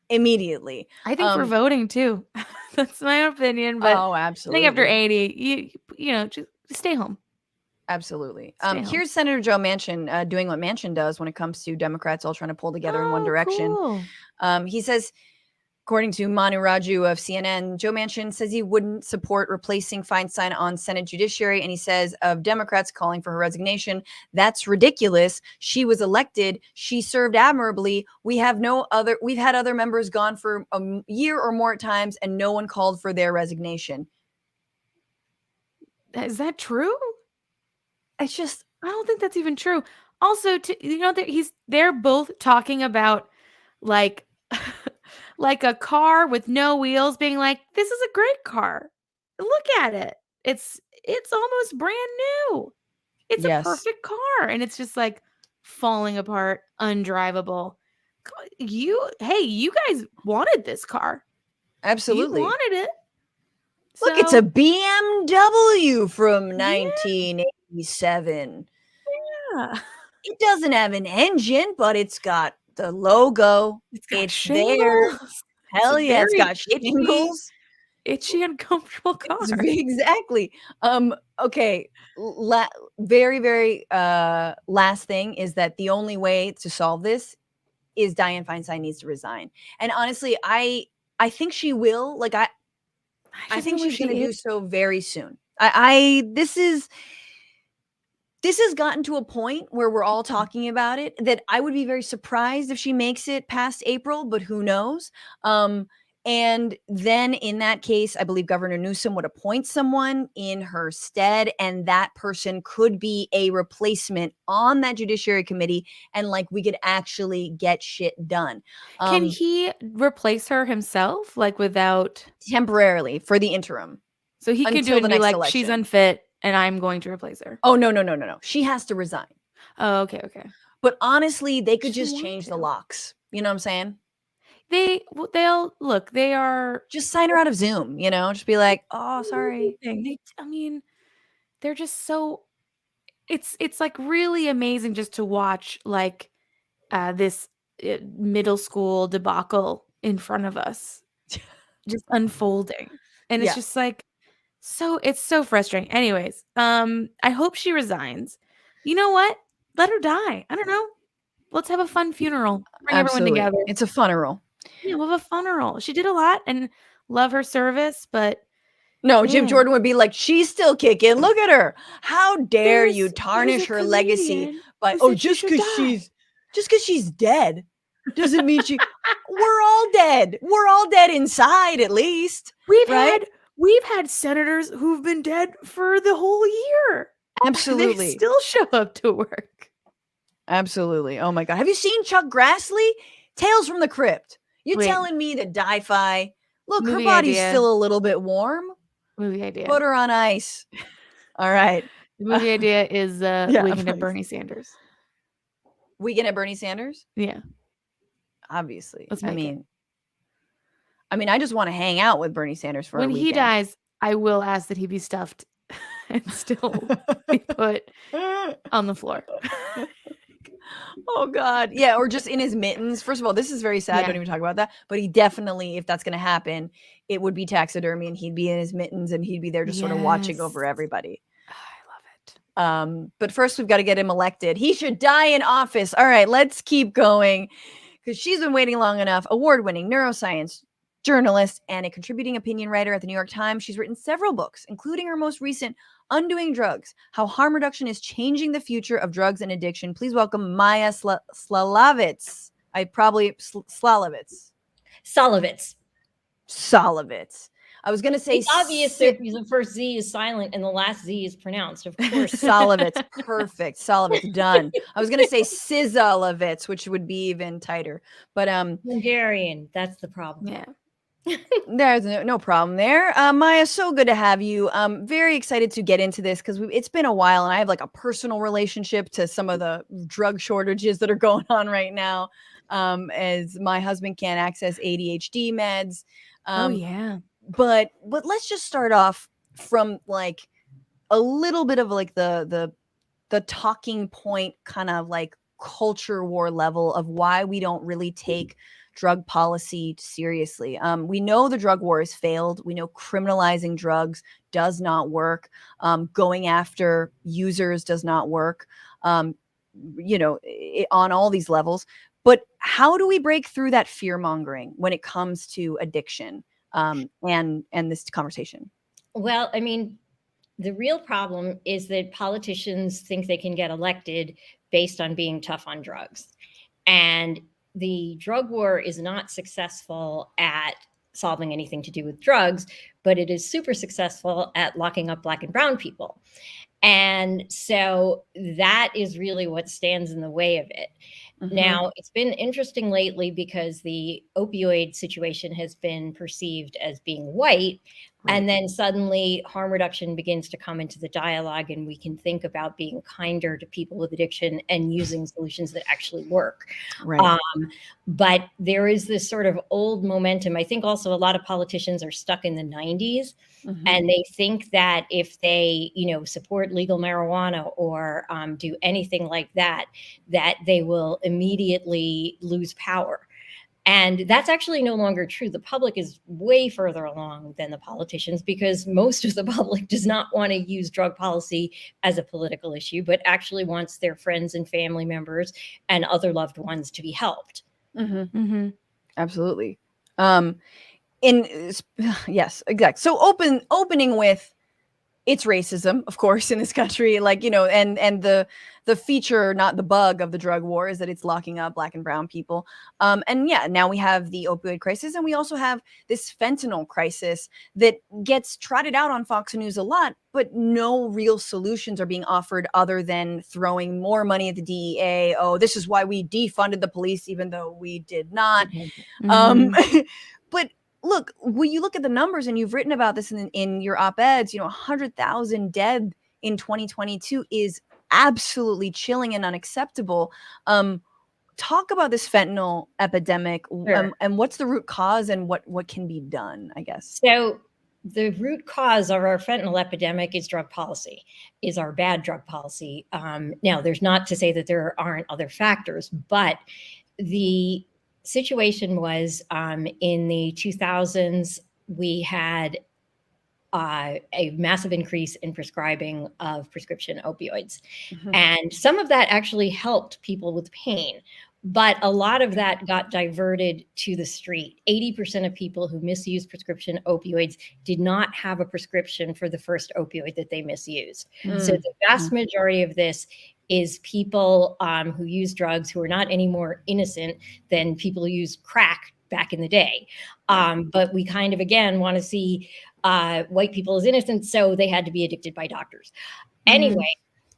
immediately. I think for voting too. That's my opinion, but Oh, I absolutely. think after 80, you know, just stay home. Absolutely. Stay home. Here's Senator Joe Manchin doing what Manchin does when it comes to Democrats all trying to pull together in one direction. Cool. He says, according to Manu Raju of CNN, Joe Manchin says he wouldn't support replacing Feinstein on Senate Judiciary. And he says of Democrats calling for her resignation, that's ridiculous. She was elected. She served admirably. We've had other members gone for a year or more at times, and no one called for their resignation. Is that true? It's just, I don't think that's even true. Also, they're both talking about like like a car with no wheels, being like, this is a great car. Look at it. It's almost brand new. It's Yes. a perfect car. And it's just like falling apart, undrivable. You guys wanted this car. absolutely. You wanted it. Look, it's a BMW from 1987. Yeah. It doesn't have an engine, but it's got the logo. It's got It's shingles. there. Hell yeah, it's very got shingles. itchy, uncomfortable car. Exactly. Okay. Very, very last thing is that the only way to solve this is Dianne Feinstein needs to resign. And honestly, I think she will. Like I think she's going to do so very soon. This has gotten to a point where we're all talking about it, that I would be very surprised if she makes it past April, but who knows? And then in that case, I believe Governor Newsom would appoint someone in her stead, and that person could be a replacement on that Judiciary Committee, and like we could actually get shit done. Can he replace her himself, like without temporarily for the interim? So he can do it and be like, she's unfit and I'm going to replace her. Oh, no. She has to resign. Oh, okay. But honestly, they could just change the locks. You know what I'm saying? They are just sign her out of Zoom, just be like, oh, sorry. They're just so, it's like really amazing just to watch like this middle school debacle in front of us just unfolding. And it's just like, it's so frustrating. Anyways, I hope she resigns. You know what? Let her die. I don't know. Let's have a fun funeral. Bring everyone together. It's a funeral. Yeah, we'll have a funeral. She did a lot and love her service, but no, Jim Jordan would be like, she's still kicking. Look at her. How dare you tarnish her legacy by just because she's dead doesn't mean she. We're all dead. We're all dead inside, at least. We've had senators who've been dead for the whole year. Absolutely. They still show up to work. Absolutely. Oh my God. Have you seen Chuck Grassley? Tales from the Crypt. You telling me that Di-Fi, look, her body's still a little bit warm. Movie idea. Put her on ice. All right. The movie idea is Weekend at Bernie Sanders. Weekend at Bernie Sanders? Yeah. Obviously. I mean, I just want to hang out with Bernie Sanders for a weekend. When he dies, I will ask that he be stuffed and still be put on the floor. Oh God. Yeah. Or just in his mittens. First of all, this is very sad. Yeah. Don't even talk about that. But he definitely, if that's going to happen, it would be taxidermy and he'd be in his mittens and he'd be there just sort of watching over Yes. everybody. I love it. But first we've got to get him elected. He should die in office. All right, let's keep going because she's been waiting long enough. Award-winning neuroscience journalist and a contributing opinion writer at the New York Times. She's written several books, including her most recent Undoing Drugs, How Harm Reduction is Changing the Future of Drugs and Addiction. Please welcome Maia Szalavitz. Szalavitzv. Szalavitzv. I was going to say it's obvious that the first Z is silent and the last Z is pronounced, of course. Szalavitzv. Perfect. Szalavitzv. Done. I was going to say Szalavitzv, which would be even tighter. But Hungarian. That's the problem. Yeah. There's no problem there. Maia, so good to have you. Very excited to get into this because it's been a while and I have like a personal relationship to some of the drug shortages that are going on right now, as my husband can't access ADHD meds. Oh yeah. But let's just start off from like a little bit of like the talking point kind of like culture war level of why we don't really take drug policy seriously. We know the drug war has failed. We know criminalizing drugs does not work. Going after users does not work, on all these levels. But how do we break through that fear mongering when it comes to addiction and this conversation? Well, I mean, the real problem is that politicians think they can get elected based on being tough on drugs. And the drug war is not successful at solving anything to do with drugs, but it is super successful at locking up Black and brown people. And so that is really what stands in the way of it. Mm-hmm. Now, it's been interesting lately because the opioid situation has been perceived as being white. Right. And then suddenly harm reduction begins to come into the dialogue and we can think about being kinder to people with addiction and using solutions that actually work. Right. But there is this sort of old momentum. I think also a lot of politicians are stuck in the 90s. Mm-hmm. And they think that if they, support legal marijuana or do anything like that, that they will immediately lose power. And that's actually no longer true. The public is way further along than the politicians because most of the public does not want to use drug policy as a political issue, but actually wants their friends and family members and other loved ones to be helped. Mm-hmm. Mm-hmm. Absolutely. Yes, exactly. So opening with it's racism, of course, in this country, and the feature, not the bug of the drug war is that it's locking up Black and brown people. Now we have the opioid crisis and we also have this fentanyl crisis that gets trotted out on Fox News a lot, but no real solutions are being offered other than throwing more money at the DEA. Oh, this is why we defunded the police, even though we did not. Mm-hmm. But look, when you look at the numbers, and you've written about this in your op-eds, 100,000 dead in 2022 is absolutely chilling and unacceptable. Talk about this fentanyl epidemic. Sure. And what's the root cause and what can be done, I guess? So the root cause of our fentanyl epidemic is drug policy, is our bad drug policy. Now, there's not to say that there aren't other factors, but the situation was in the 2000s, we had a massive increase in prescribing of prescription opioids. Mm-hmm. And some of that actually helped people with pain, but a lot of that got diverted to the street. 80% of people who misused prescription opioids did not have a prescription for the first opioid that they misused. Mm-hmm. So the vast majority of this is people who use drugs who are not any more innocent than people who use crack back in the day. But we kind of, again, want to see white people as innocent, so they had to be addicted by doctors. Mm-hmm. Anyway,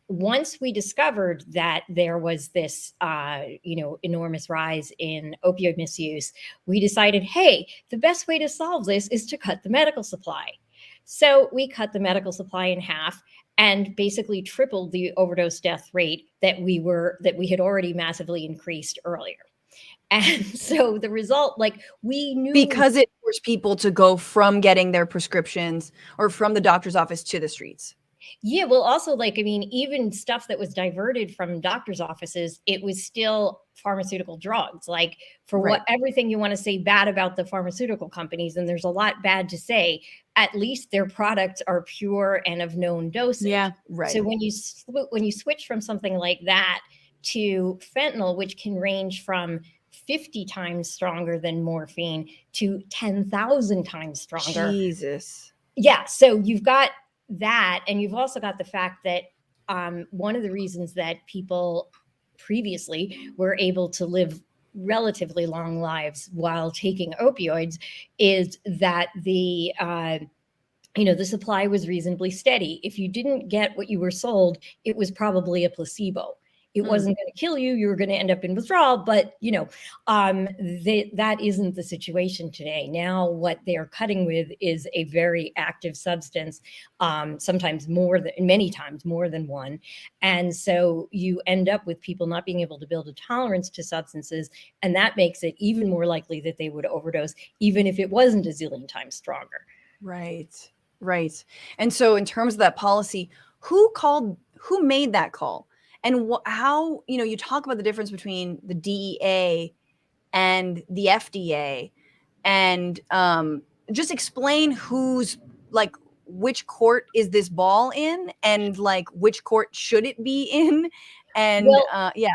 once we discovered that there was this, enormous rise in opioid misuse, we decided, hey, the best way to solve this is to cut the medical supply. So we cut the medical supply in half and basically tripled the overdose death rate that we had already massively increased earlier. And so the result, we knew, because it forced people to go from getting their prescriptions or from the doctor's office to the streets. Yeah, well, also, like, I mean, even stuff that was diverted from doctors' offices, it was still pharmaceutical drugs. Like, for Right. everything you want to say bad about the pharmaceutical companies, and there's a lot bad to say, at least their products are pure and of known dosage. Yeah. Right. So when you switch from something like that to fentanyl, which can range from 50 times stronger than morphine to 10,000 times stronger. Jesus. Yeah, so you've got that, and you've also got the fact that one of the reasons that people previously were able to live relatively long lives while taking opioids is that the supply was reasonably steady. If you didn't get what you were sold, it was probably a placebo. It wasn't going to kill you. You were going to end up in withdrawal, but that isn't the situation today. Now, what they are cutting with is a very active substance, many times more than one, and so you end up with people not being able to build a tolerance to substances, and that makes it even more likely that they would overdose, even if it wasn't a zillion times stronger. Right. Right. And so in terms of that policy, who made that call? And how, you talk about the difference between the DEA and the FDA, and just explain which court is this ball in, and like which court should it be in? And Well, yeah.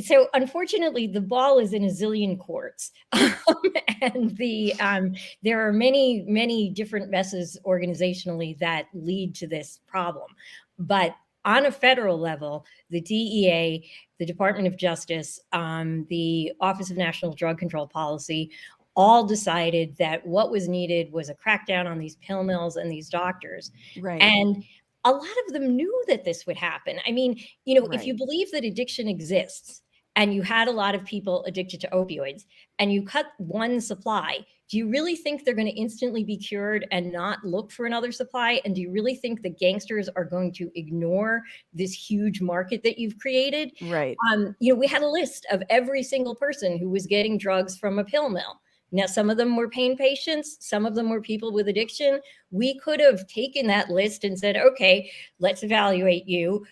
So unfortunately, the ball is in a zillion courts, and there are many, many different messes organizationally that lead to this problem. But on a federal level, the DEA, the Department of Justice, the Office of National Drug Control Policy, all decided that what was needed was a crackdown on these pill mills and these doctors. Right. And a lot of them knew that this would happen. I mean, if Right. you believe that addiction exists, and you had a lot of people addicted to opioids, and you cut one supply, do you really think they're going to instantly be cured and not look for another supply? And do you really think the gangsters are going to ignore this huge market that you've created? Right. We had a list of every single person who was getting drugs from a pill mill. Now, some of them were pain patients, some of them were people with addiction. We could have taken that list and said, okay, let's evaluate you,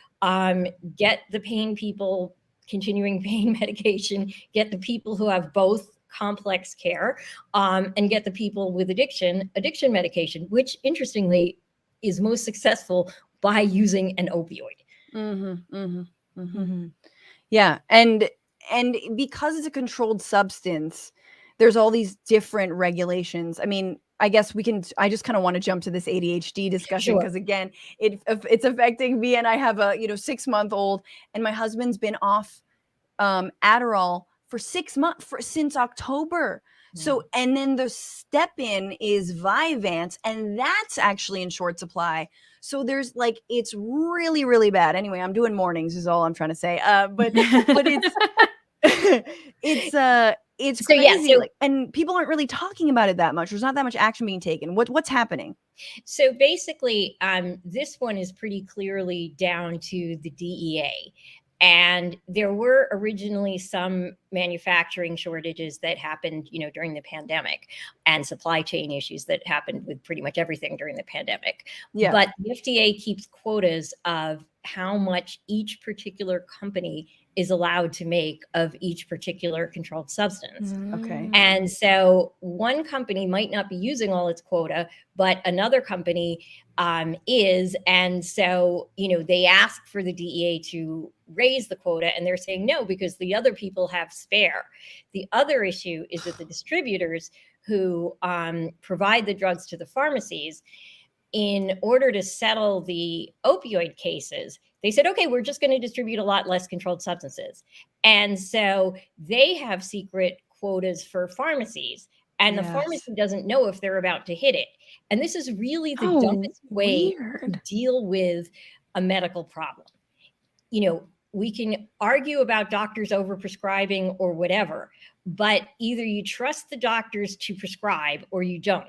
get the pain people continuing pain medication, get the people who have both complex care, and get the people with addiction medication, which interestingly is most successful by using an opioid. Mm-hmm, mm-hmm, mm-hmm. Yeah. And because it's a controlled substance, there's all these different regulations. I mean, I guess I just kind of want to jump to this ADHD discussion, because again, it's affecting me, and I have a 6-month-old, and my husband's been off Adderall for 6 months since October. So, and then the step in is Vyvanse, and that's actually in short supply. So there's it's really, really bad. Anyway, I'm doing mornings is all I'm trying to say. But it's So, crazy. yeah, and people aren't really talking about it that much. There's not that much action being taken. What's happening? So basically, this one is pretty clearly down to the DEA. And there were originally some manufacturing shortages that happened, during the pandemic, and supply chain issues that happened with pretty much everything during the pandemic. Yeah. But the FDA keeps quotas of how much each particular company is allowed to make of each particular controlled substance. Okay. And so one company might not be using all its quota, but another company is. And so, they ask for the DEA to raise the quota, and they're saying no, because the other people have spare. The other issue is that the distributors who provide the drugs to the pharmacies, in order to settle the opioid cases, they said, okay, we're just going to distribute a lot less controlled substances. And so they have secret quotas for pharmacies, and the pharmacy doesn't know if they're about to hit it. And this is really the dumbest way to deal with a medical problem. We can argue about doctors overprescribing or whatever, but either you trust the doctors to prescribe or you don't.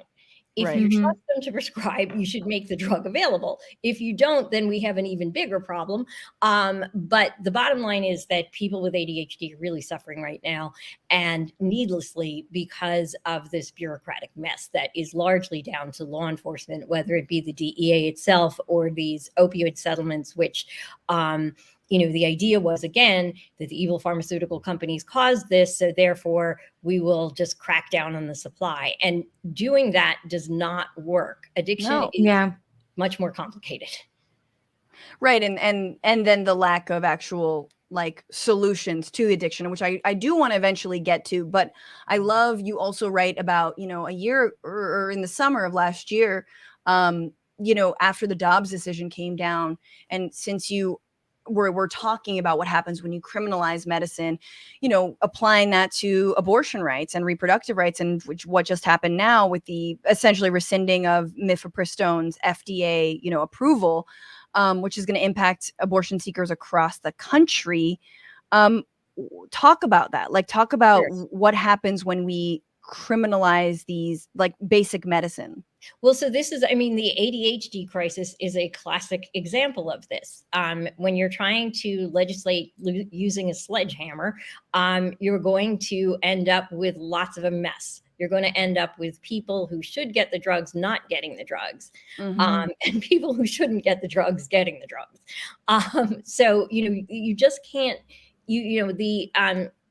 If Right. you Mhm. trust them to prescribe, you should make the drug available. If you don't, then we have an even bigger problem. But the bottom line is that people with ADHD are really suffering right now, and needlessly, because of this bureaucratic mess that is largely down to law enforcement, whether it be the DEA itself or these opioid settlements, which the idea was, again, that the evil pharmaceutical companies caused this, so therefore we will just crack down on the supply. And doing that does not work. Addiction No. is Yeah. much more complicated. Right. And then the lack of actual like solutions to the addiction, which I do want to eventually get to. But I love you also write about, a year or in the summer of last year, after the Dobbs decision came down, and since we're talking about what happens when you criminalize medicine, applying that to abortion rights and reproductive rights, and what just happened now with the essentially rescinding of mifepristone's FDA, approval, which is going to impact abortion seekers across the country. Talk about that. Like, talk about Sure. what happens when we criminalize these like basic medicine. Well, so this is, the ADHD crisis is a classic example of this. When you're trying to legislate using a sledgehammer, you're going to end up with lots of a mess. You're going to end up with people who should get the drugs not getting the drugs, and people who shouldn't get the drugs getting the drugs. So, you just can't,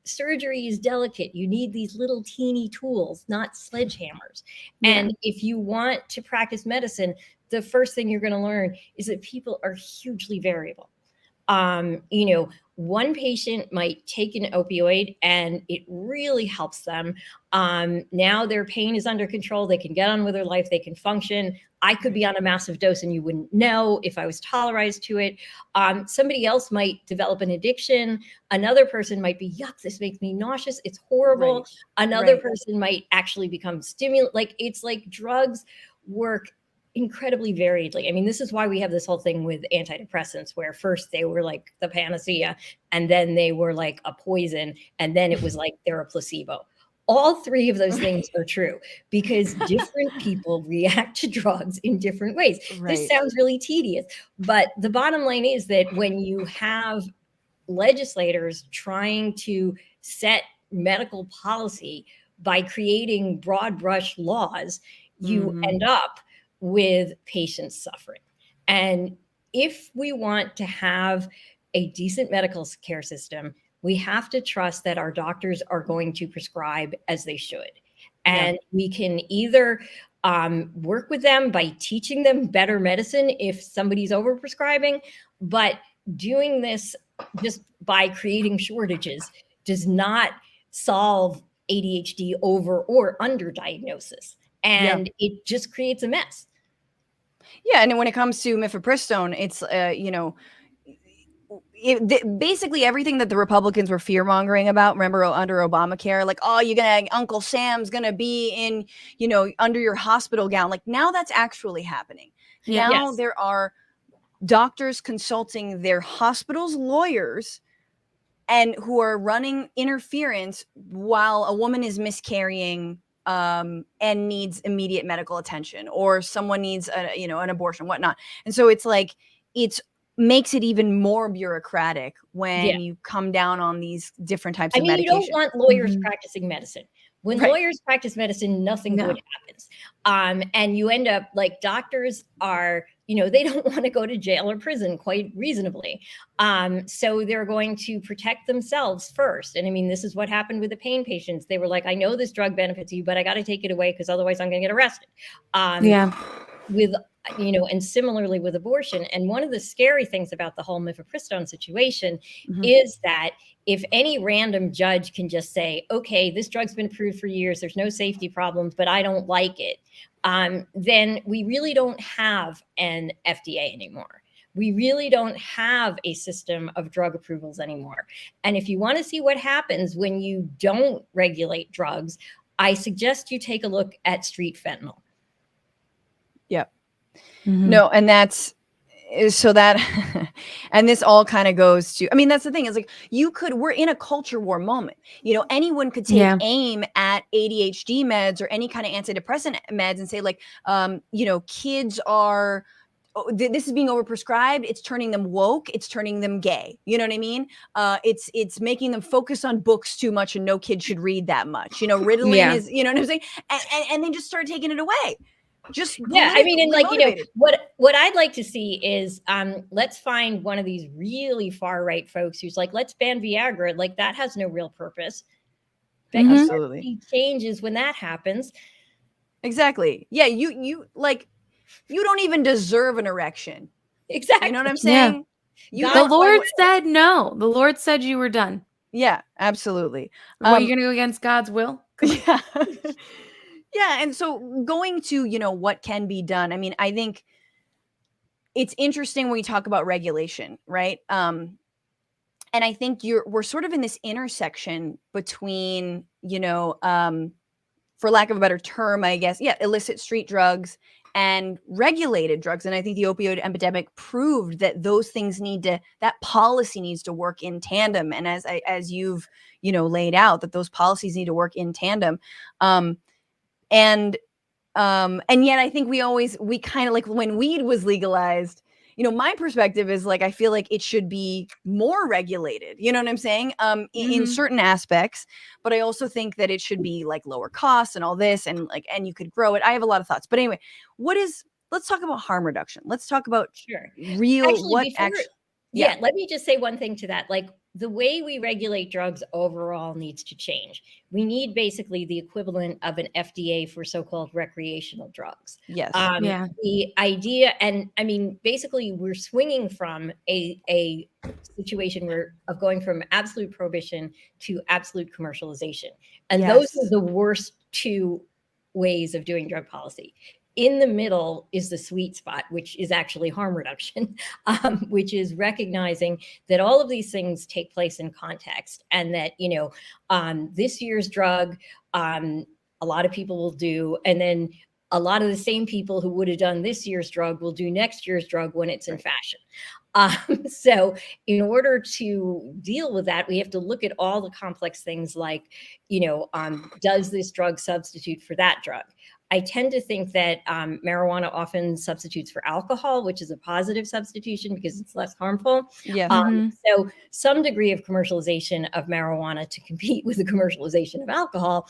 surgery is delicate. You need these little teeny tools, not sledgehammers. Yeah. And if you want to practice medicine, the first thing you're going to learn is that people are hugely variable. One patient might take an opioid and it really helps them. Now their pain is under control. They can get on with their life. They can function. I could be on a massive dose and you wouldn't know if I was tolerized to it. Somebody else might develop an addiction. Another person might be, yuck, this makes me nauseous. It's horrible. Right. Another Right. person might actually become stimulant. Like, it's like drugs work incredibly variedly. This is why we have this whole thing with antidepressants, where first they were like the panacea, and then they were like a poison, and then it was like they're a placebo. All three of those things are true, because different people react to drugs in different ways. Right. This sounds really tedious, but the bottom line is that when you have legislators trying to set medical policy by creating broad brush laws, you end up with patients suffering. And if we want to have a decent medical care system, we have to trust that our doctors are going to prescribe as they should. And we can either work with them by teaching them better medicine if somebody's overprescribing, but doing this just by creating shortages does not solve ADHD over or underdiagnosis. And it just creates a mess. Yeah, and when it comes to mifepristone, it's basically everything that the Republicans were fear mongering about. Remember under Obamacare, like, oh, Uncle Sam's gonna be in, under your hospital gown. Like, now that's actually happening. Yeah. Now Yes. there are doctors consulting their hospital's lawyers and who are running interference while a woman is miscarrying and needs immediate medical attention, or someone needs an abortion, whatnot. And so it's like, it makes it even more bureaucratic when you come down on these different types of medication. You don't want lawyers practicing medicine. When lawyers practice medicine, nothing good happens. And you end up like, doctors are, they don't want to go to jail or prison, quite reasonably. So they're going to protect themselves first. And this is what happened with the pain patients. They were like, I know this drug benefits you, but I got to take it away because otherwise I'm going to get arrested. And similarly with abortion. And one of the scary things about the whole mifepristone situation is that if any random judge can just say, okay, this drug's been approved for years, there's no safety problems, but I don't like it, then we really don't have an FDA anymore. We really don't have a system of drug approvals anymore. And if you want to see what happens when you don't regulate drugs, I suggest you take a look at street fentanyl. Yep. No, and that's so that And this all kind of goes to, I mean, that's the thing, is like, we're in a culture war moment. You know, anyone could take aim at ADHD meds or any kind of antidepressant meds and say like, you know, kids are, this is being overprescribed. It's turning them woke. It's turning them gay. You know what I mean? It's making them focus on books too much, and no kid should read that much. You know, Ritalin is, you know what I'm saying? And they just start taking it away. Just I mean, and like, motivated. You know, what I'd like to see is let's find one of these really far right folks who's like, let's ban Viagra. Like, that has no real purpose. But absolutely changes when that happens. Exactly. Yeah, you like, you don't even deserve an erection. Exactly. You know what I'm saying? Yeah. The Lord said no. The Lord said you were done. Yeah, absolutely. What, are you going to go against God's will? Yeah. Yeah. And so going to, you know, what can be done. I mean, I think it's interesting when we talk about regulation, right? And I think we're sort of in this intersection between, you know, for lack of a better term, I guess, illicit street drugs and regulated drugs. And I think the opioid epidemic proved that those things that policy needs to work in tandem. And as you've, you know, laid out, that those policies need to work in tandem. And yet I think we kind of, like, when weed was legalized, you know, my perspective is like, I feel like it should be more regulated, you know what I'm saying? In certain aspects, but I also think that it should be like lower costs and all this, and like, and you could grow it. I have a lot of thoughts, but anyway, let's talk about harm reduction. Let's talk about let me just say one thing to that. Like, the way we regulate drugs overall needs to change. We need basically the equivalent of an FDA for so-called recreational drugs. Yes. The idea, and I mean, basically we're swinging from a situation of going from absolute prohibition to absolute commercialization. And those are the worst two ways of doing drug policy. In the middle is the sweet spot, which is actually harm reduction, which is recognizing that all of these things take place in context, and that, you know, this year's drug, a lot of people will do, and then a lot of the same people who would have done this year's drug will do next year's drug when it's in fashion. So in order to deal with that, we have to look at all the complex things like, you know, does this drug substitute for that drug? I tend to think that marijuana often substitutes for alcohol, which is a positive substitution because it's less harmful. Yes. So some degree of commercialization of marijuana to compete with the commercialization of alcohol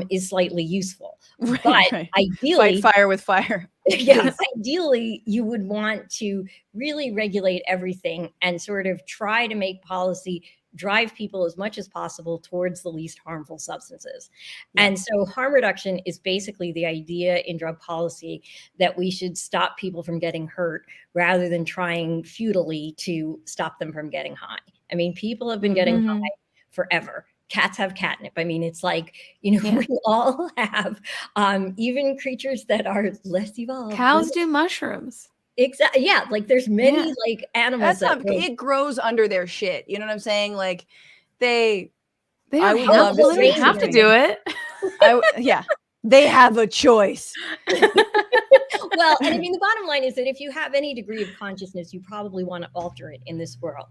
is slightly useful. But ideally, fight fire with fire. Yes, ideally, you would want to really regulate everything and sort of try to make policy drive people as much as possible towards the least harmful substances. And so harm reduction is basically the idea in drug policy that we should stop people from getting hurt rather than trying futilely to stop them from getting high. I mean, people have been getting high forever. Cats have catnip. I mean, it's like, you know, we all have, even creatures that are less evolved. Cows do mushrooms. Exactly. Yeah. Like, there's many like animals it grows under their shit. You know what I'm saying? Like, they don't have to do it. They have a choice. Well, and I mean, the bottom line is that if you have any degree of consciousness, you probably want to alter it in this world.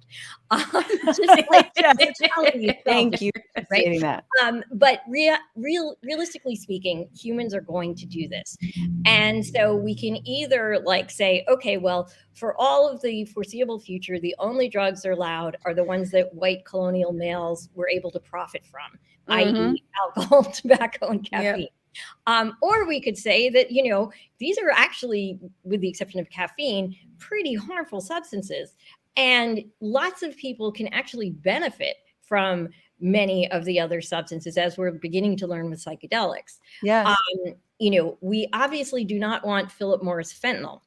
Thank you for saying that. But realistically speaking, humans are going to do this. And so we can either like say, okay, well, for all of the foreseeable future, the only drugs that are allowed are the ones that white colonial males were able to profit from, i.e. alcohol, tobacco, and caffeine. Or we could say that, you know, these are actually, with the exception of caffeine, pretty harmful substances. And lots of people can actually benefit from many of the other substances, as we're beginning to learn with psychedelics. Yes. You know, we obviously do not want Philip Morris fentanyl.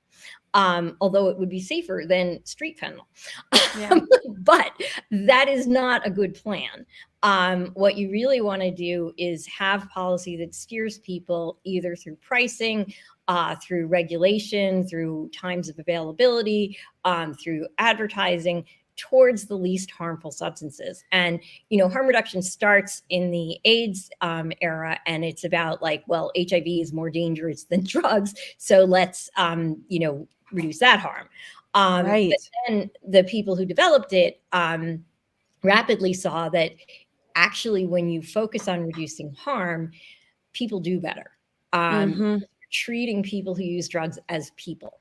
Although it would be safer than street fentanyl. But that is not a good plan. What you really want to do is have policy that steers people either through pricing, through regulation, through times of availability, through advertising, towards the least harmful substances. And, you know, harm reduction starts in the AIDS era, and it's about like, well, HIV is more dangerous than drugs, so let's, you know, reduce that harm. Right. But then the people who developed it rapidly saw that actually when you focus on reducing harm, people do better. Treating people who use drugs as people.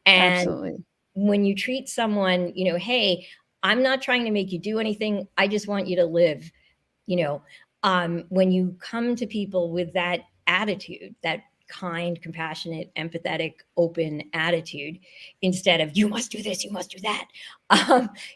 And Absolutely. when you treat someone, hey, I'm not trying to make you do anything. I just want you to live, when you come to people with that attitude, that kind, compassionate, empathetic, open attitude, instead of you must do this, you must do that,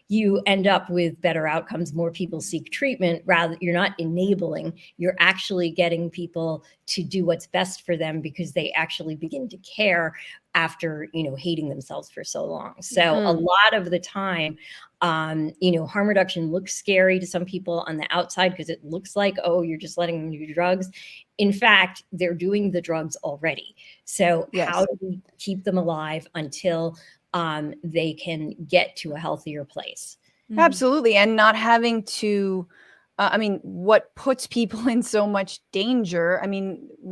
you end up with better outcomes. More people seek treatment. Rather, you're not enabling, you're actually getting people to do what's best for them because they actually begin to care after, hating themselves for so long. So a lot of the time, harm reduction looks scary to some people on the outside because it looks like, oh, you're just letting them do drugs. In fact, they're doing the drugs already. So how do we keep them alive until they can get to a healthier place? Absolutely. And not having to, what puts people in so much danger?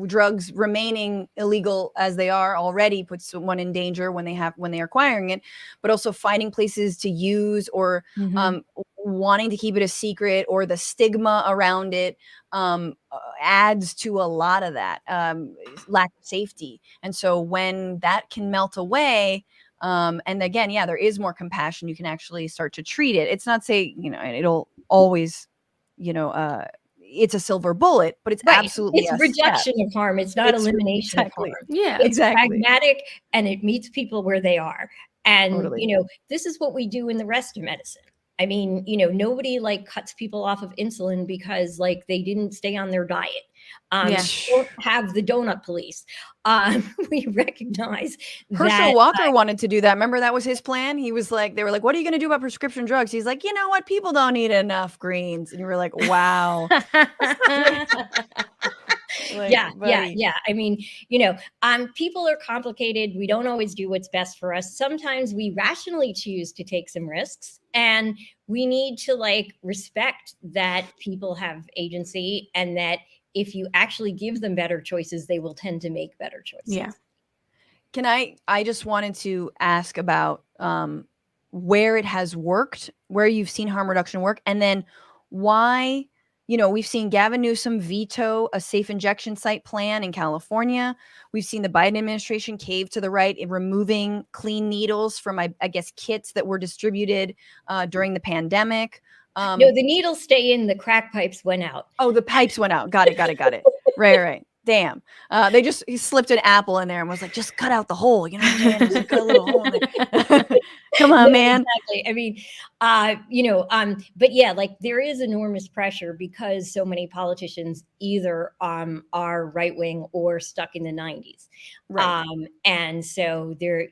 Drugs remaining illegal as they are already puts someone in danger when they're acquiring it, but also finding places to use or wanting to keep it a secret, or the stigma around it adds to a lot of that lack of safety. And so when that can melt away, and again, there is more compassion, you can actually start to treat it. It's not say, it'll always, it's a silver bullet, but it's absolutely it's reduction of harm. It's not elimination of harm. Yeah, it's pragmatic, and it meets people where they are. And this is what we do in the rest of medicine. Nobody cuts people off of insulin because they didn't stay on their diet. Don't have the donut police. We recognize Herschel Walker wanted to do that. Remember, that was his plan. He was like, they were like, what are you going to do about prescription drugs? He's like, you know what? People don't eat enough greens. And you were like, wow. Yeah. People are complicated. We don't always do what's best for us. Sometimes we rationally choose to take some risks, and we need to respect that people have agency, and that if you actually give them better choices, they will tend to make better choices. Yeah. I just wanted to ask about where it has worked, where you've seen harm reduction work, and then why. We've seen Gavin Newsom veto a safe injection site plan in California. We've seen the Biden administration cave to the right in removing clean needles from, I guess, kits that were distributed during the pandemic. No, the needles stay in, the crack pipes went out. Oh, the pipes went out. Got it. Right. Damn. He slipped an apple in there and was like, just cut out the hole. You know what I'm saying? Just cut a little hole in there. Come on, man. Exactly. But there is enormous pressure because so many politicians either are right wing or stuck in the 90s. Right. And so they're,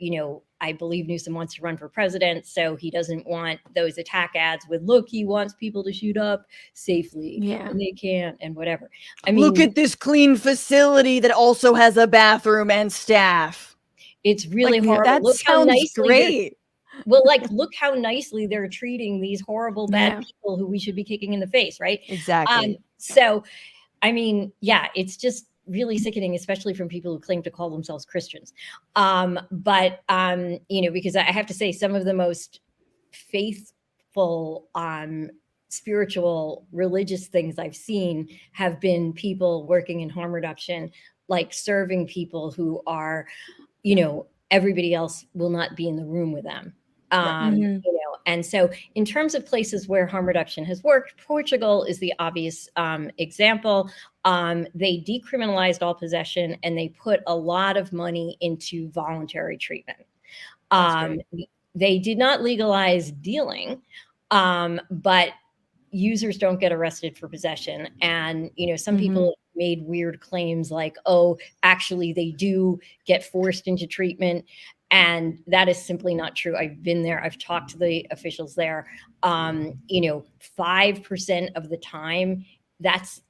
I believe Newsom wants to run for president, so he doesn't want those attack ads with, look, he wants people to shoot up safely. Yeah. And they can't, and whatever. Look at this clean facility that also has a bathroom and staff. It's really horrible. That look sounds great. Look how nicely they're treating these horrible, bad people who we should be kicking in the face, right? Exactly. It's just really sickening, especially from people who claim to call themselves Christians. Because I have to say, some of the most faithful, spiritual, religious things I've seen have been people working in harm reduction, serving people who are, everybody else will not be in the room with them. And so in terms of places where harm reduction has worked, Portugal is the obvious example. They decriminalized all possession, and they put a lot of money into voluntary treatment. They did not legalize dealing, but users don't get arrested for possession. And, some people made weird claims like, oh, actually they do get forced into treatment. And that is simply not true. I've been there. I've talked to the officials there. 5% of the time, that's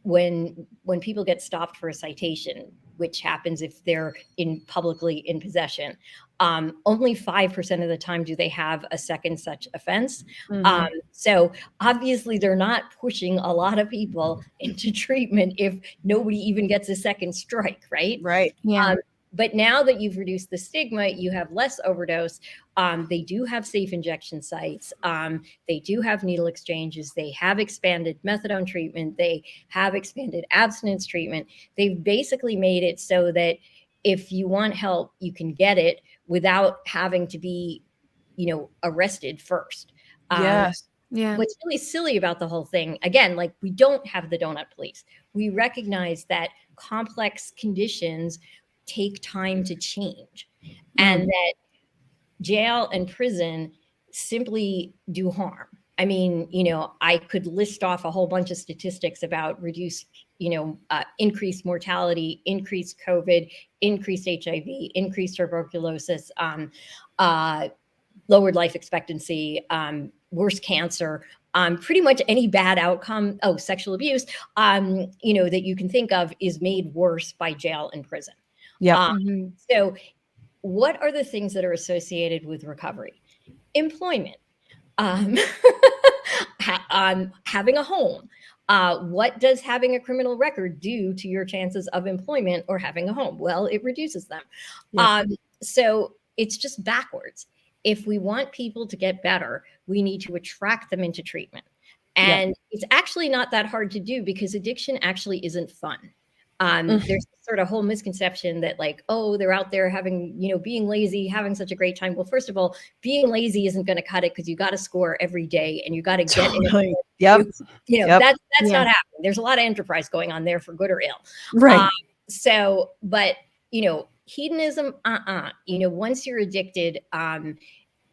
when people get stopped for a citation, which happens if they're publicly in possession. Only 5% of the time do they have a second such offense. So obviously they're not pushing a lot of people into treatment if nobody even gets a second strike, right? Right. Yeah. But now that you've reduced the stigma, you have less overdose. They do have safe injection sites. They do have needle exchanges. They have expanded methadone treatment. They have expanded abstinence treatment. They've basically made it so that if you want help, you can get it without having to be, arrested first. Yes. Yeah. What's really silly about the whole thing, again, like, we don't have the donut police. We recognize that complex conditions take time to change, and that jail and prison simply do harm. I mean, I could list off a whole bunch of statistics about reduced, increased mortality, increased COVID, increased HIV, increased tuberculosis, lowered life expectancy, worse cancer, pretty much any bad outcome, sexual abuse, that you can think of is made worse by jail and prison. Yeah. So what are the things that are associated with recovery? Employment, having a home. What does having a criminal record do to your chances of employment or having a home? Well, it reduces them. Yeah. So it's just backwards. If we want people to get better, we need to attract them into treatment. And it's actually not that hard to do, because addiction actually isn't fun. There's this sort of whole misconception that, like, oh, they're out there having, being lazy, having such a great time. Well, first of all, being lazy isn't going to cut it, because you got to score every day and you got to get in it. Yep. That's not happening. There's a lot of enterprise going on there, for good or ill. Right. But hedonism, once you're addicted,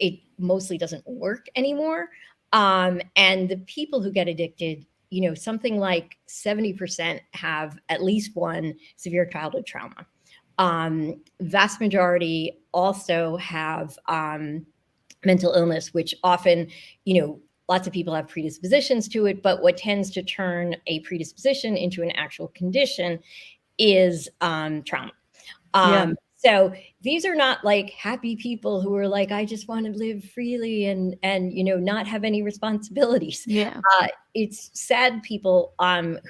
it mostly doesn't work anymore. And the people who get addicted, something like 70% have at least one severe childhood trauma. Vast majority also have mental illness, which often, lots of people have predispositions to it, but what tends to turn a predisposition into an actual condition is trauma. So these are not like happy people who are like, I just want to live freely and not have any responsibilities. Yeah. It's sad people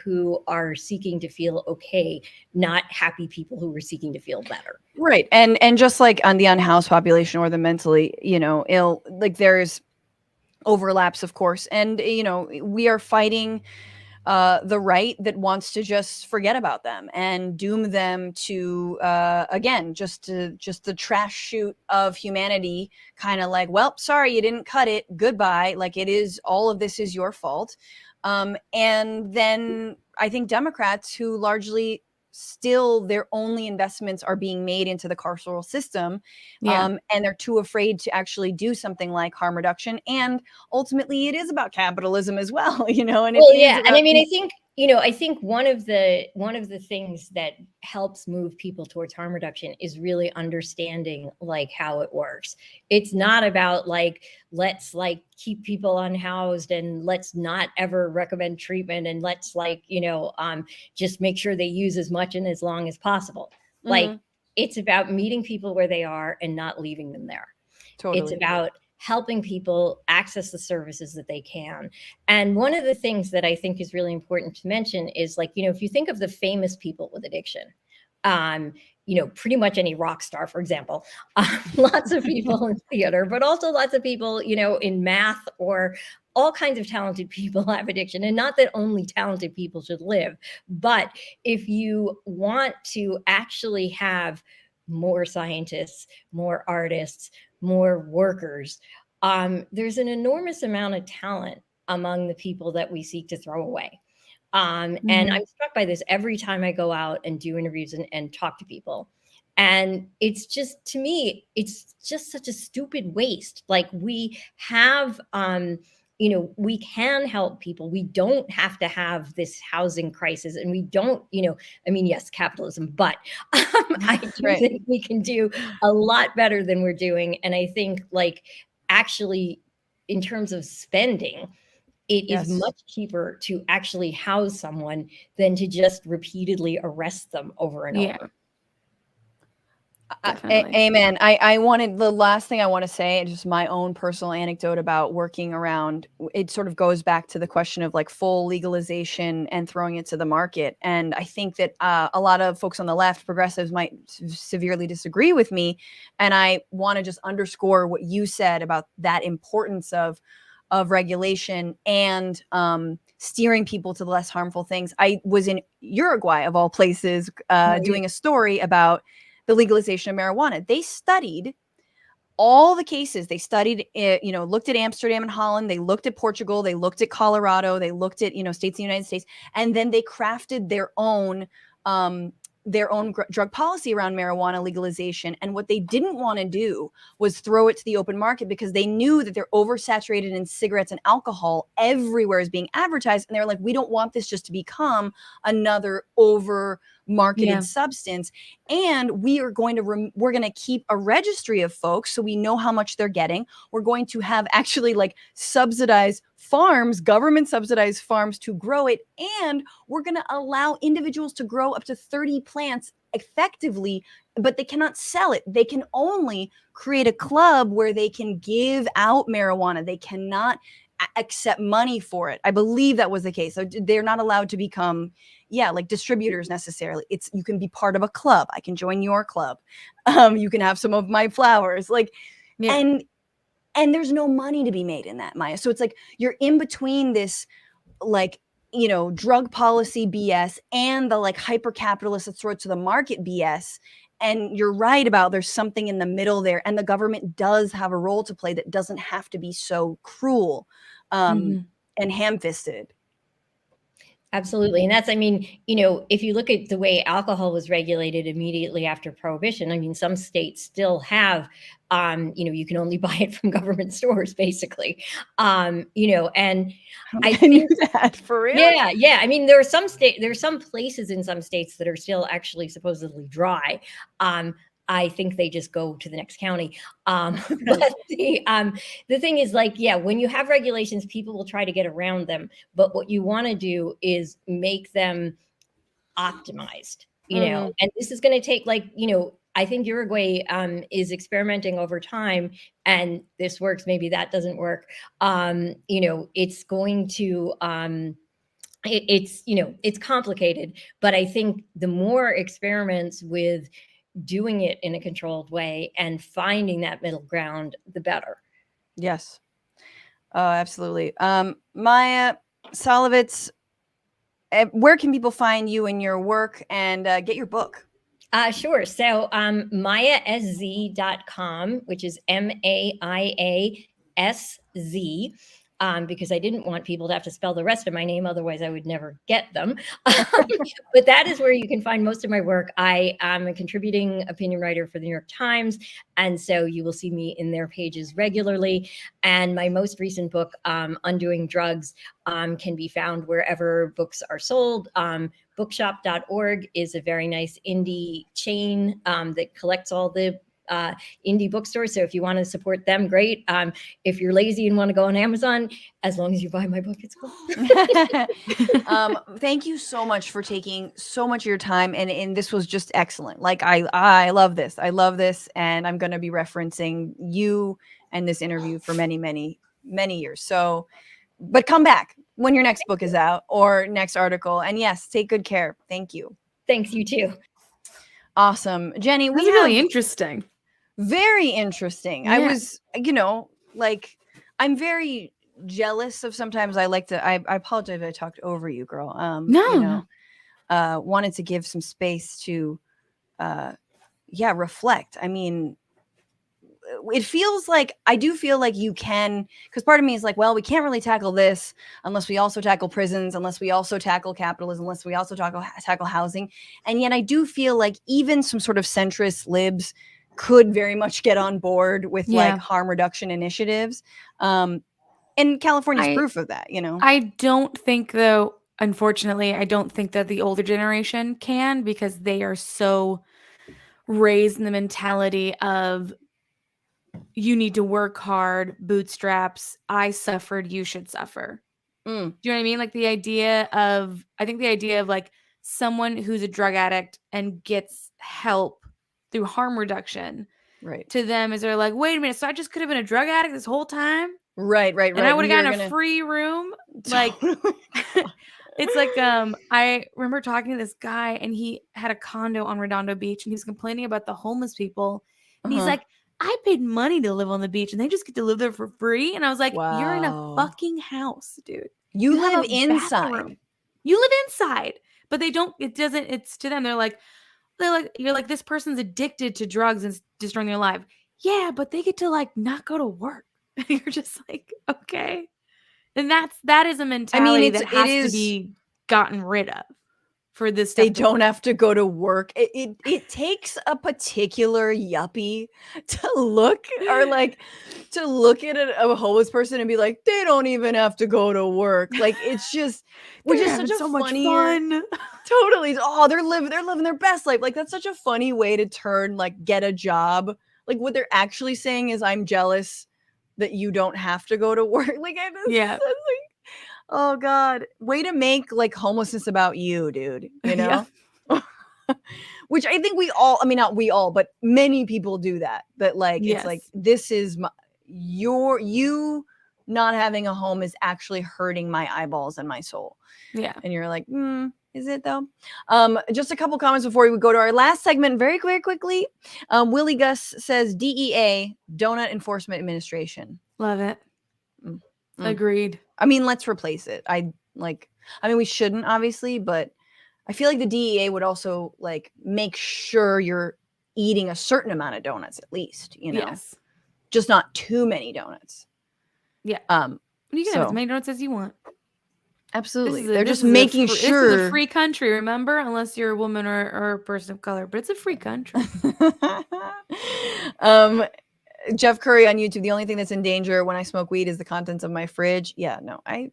who are seeking to feel okay, not happy people who are seeking to feel better. Right. And just like on the unhoused population or the mentally, ill, like, there's overlaps, of course. And, we are fighting the right that wants to just forget about them and doom them to, again, just the trash chute of humanity, kind of like, well, sorry, you didn't cut it. Goodbye. Like, all of this is your fault. And then I think Democrats, who largely still their only investments are being made into the carceral system, and they're too afraid to actually do something like harm reduction. And ultimately, it is about capitalism as well, and and I mean, I think one of the things that helps move people towards harm reduction is really understanding, like, how it works. It's not about like, let's like keep people unhoused and let's not ever recommend treatment and let's just make sure they use as much and as long as possible. Like, it's about meeting people where they are and not leaving them there. Totally. It's about helping people access the services that they can. And one of the things that I think is really important to mention is, like, if you think of the famous people with addiction, pretty much any rock star, for example, lots of people in theater, but also lots of people, in math, or all kinds of talented people have addiction. And not that only talented people should live, but if you want to actually have more scientists, more artists, more workers, there's an enormous amount of talent among the people that we seek to throw away. And I'm struck by this every time I go out and do interviews and talk to people. And it's just, to me, it's just such a stupid waste. Like, we have, we can help people. We don't have to have this housing crisis, and we don't, yes, capitalism, but I do think we can do a lot better than we're doing. And I think, like, actually, in terms of spending, it is much cheaper to actually house someone than to just repeatedly arrest them over and over. Definitely. Amen. I wanted the last thing I want to say, just my own personal anecdote about working around. It sort of goes back to the question of like full legalization and throwing it to the market. And I think that a lot of folks on the left, progressives, might severely disagree with me. And I want to just underscore what you said about that importance of regulation and steering people to the less harmful things. I was in Uruguay, of all places, doing a story about the legalization of marijuana. They studied all the cases. They studied, looked at Amsterdam and Holland. They looked at Portugal. They looked at Colorado. They looked at, states in the United States. And then they crafted their own drug policy around marijuana legalization. And what they didn't want to do was throw it to the open market, because they knew that they're oversaturated in cigarettes and alcohol. Everywhere is being advertised. And they're like, we don't want this just to become another over marketed substance. And we are going to we're going to keep a registry of folks, so we know how much they're getting. We're going to have actually like subsidized farms, government subsidized farms, to grow it. And we're going to allow individuals to grow up to 30 plants effectively, but they cannot sell it. They can only create a club where they can give out marijuana. They cannot accept money for it. I believe that was the case. So they're not allowed to become like distributors necessarily. It's, you can be part of a club. I can join your club. You can have some of my flowers, and there's no money to be made in that, Maia. So it's like you're in between this drug policy BS and the like hyper capitalist that throw it to the market BS. And you're right about there's something in the middle there, and the government does have a role to play that doesn't have to be so cruel and ham-fisted. Absolutely. And that's, if you look at the way alcohol was regulated immediately after Prohibition, some states still have, you can only buy it from government stores, basically. And I think that for real. Yeah. There are some places in some states that are still actually supposedly dry. I think they just go to the next county. But the thing is, when you have regulations, people will try to get around them. But what you want to do is make them optimized, and this is going to take I think Uruguay is experimenting over time, and this works. Maybe that doesn't work. It's going to it's complicated, but I think the more experiments with doing it in a controlled way and finding that middle ground, the better. Yes. Absolutely. Maia Szalavitz, where can people find you and your work and get your book? Sure. So MaiaSZ.com, which is MaiaSZ, because I didn't want people to have to spell the rest of my name. Otherwise, I would never get them. But that is where you can find most of my work. I am a contributing opinion writer for the New York Times. And so you will see me in their pages regularly. And my most recent book, Undoing Drugs, can be found wherever books are sold. Bookshop.org is a very nice indie chain that collects all the indie bookstores. So if you want to support them, great. If you're lazy and want to go on Amazon, as long as you buy my book, it's cool. Thank you so much for taking so much of your time. And this was just excellent. I love this. I love this. And I'm going to be referencing you and this interview for many, many, many years. So, but come back when your next book is out or next article. And yes, take good care. Thank you. Thanks, you too. Awesome. Jenny, That's really interesting. Very interesting. Yeah. I was, I'm very jealous of sometimes I apologize if I talked over you, girl. No. Wanted to give some space to, reflect. It feels like, I do feel like you can, because part of me is like, well, we can't really tackle this unless we also tackle prisons, unless we also tackle capitalism, unless we also tackle housing. And yet I do feel like even some sort of centrist libs could very much get on board with harm reduction initiatives. And California's proof of that, I don't think, though, unfortunately, I don't think that the older generation can, because they are so raised in the mentality of, you need to work hard, bootstraps, I suffered, you should suffer. Do you know what I mean? Like the idea of like someone who's a drug addict and gets help through harm reduction Right. to them is they're like, wait a minute, so I just could have been a drug addict this whole time? Right. And I would have gotten a free room? Like, it's like, I remember talking to this guy and he had a condo on Redondo Beach and he was complaining about the homeless people. And he's like, I paid money to live on the beach and they just get to live there for free. And I was like, you're in a Wow. fucking house, dude. You have live a inside. bathroom. You live inside, but they don't, it's to them. They're like, you're like, this person's addicted to drugs and destroying their life. Yeah, but they get to like not go to work. You're just like, okay. And that is a mentality that has to be gotten rid of for this stuff. They don't have to go to work. It takes a particular yuppie to look at a homeless person and be like, they don't even have to go to work. Like, it's just, which is such a so funny, much fun. Totally. Oh, they're living their best life. Like, that's such a funny way to turn, like, get a job. Like, what they're actually saying is, I'm jealous that you don't have to go to work. Like, Yeah. oh God, way to make like homelessness about you, dude. You know, which I think we all, I mean, not we all, but many people do that. But like, it's like, this is you not having a home is actually hurting my eyeballs and my soul. Yeah. And you're like, is it though? Just a couple comments before we go to our last segment very quickly. Willie Gus says DEA, Donut Enforcement Administration. Love it. Agreed. I mean, let's replace it. We shouldn't obviously, but I feel like the DEA would also like make sure you're eating a certain amount of donuts at least, you know, just not too many donuts. Yeah. You can have as many donuts as you want. Absolutely. They're just making sure. This is a free country, remember? Unless you're a woman or a person of color, but it's a free country. Jeff Curry on YouTube, the only thing that's in danger when I smoke weed is the contents of my fridge. Yeah, no, I've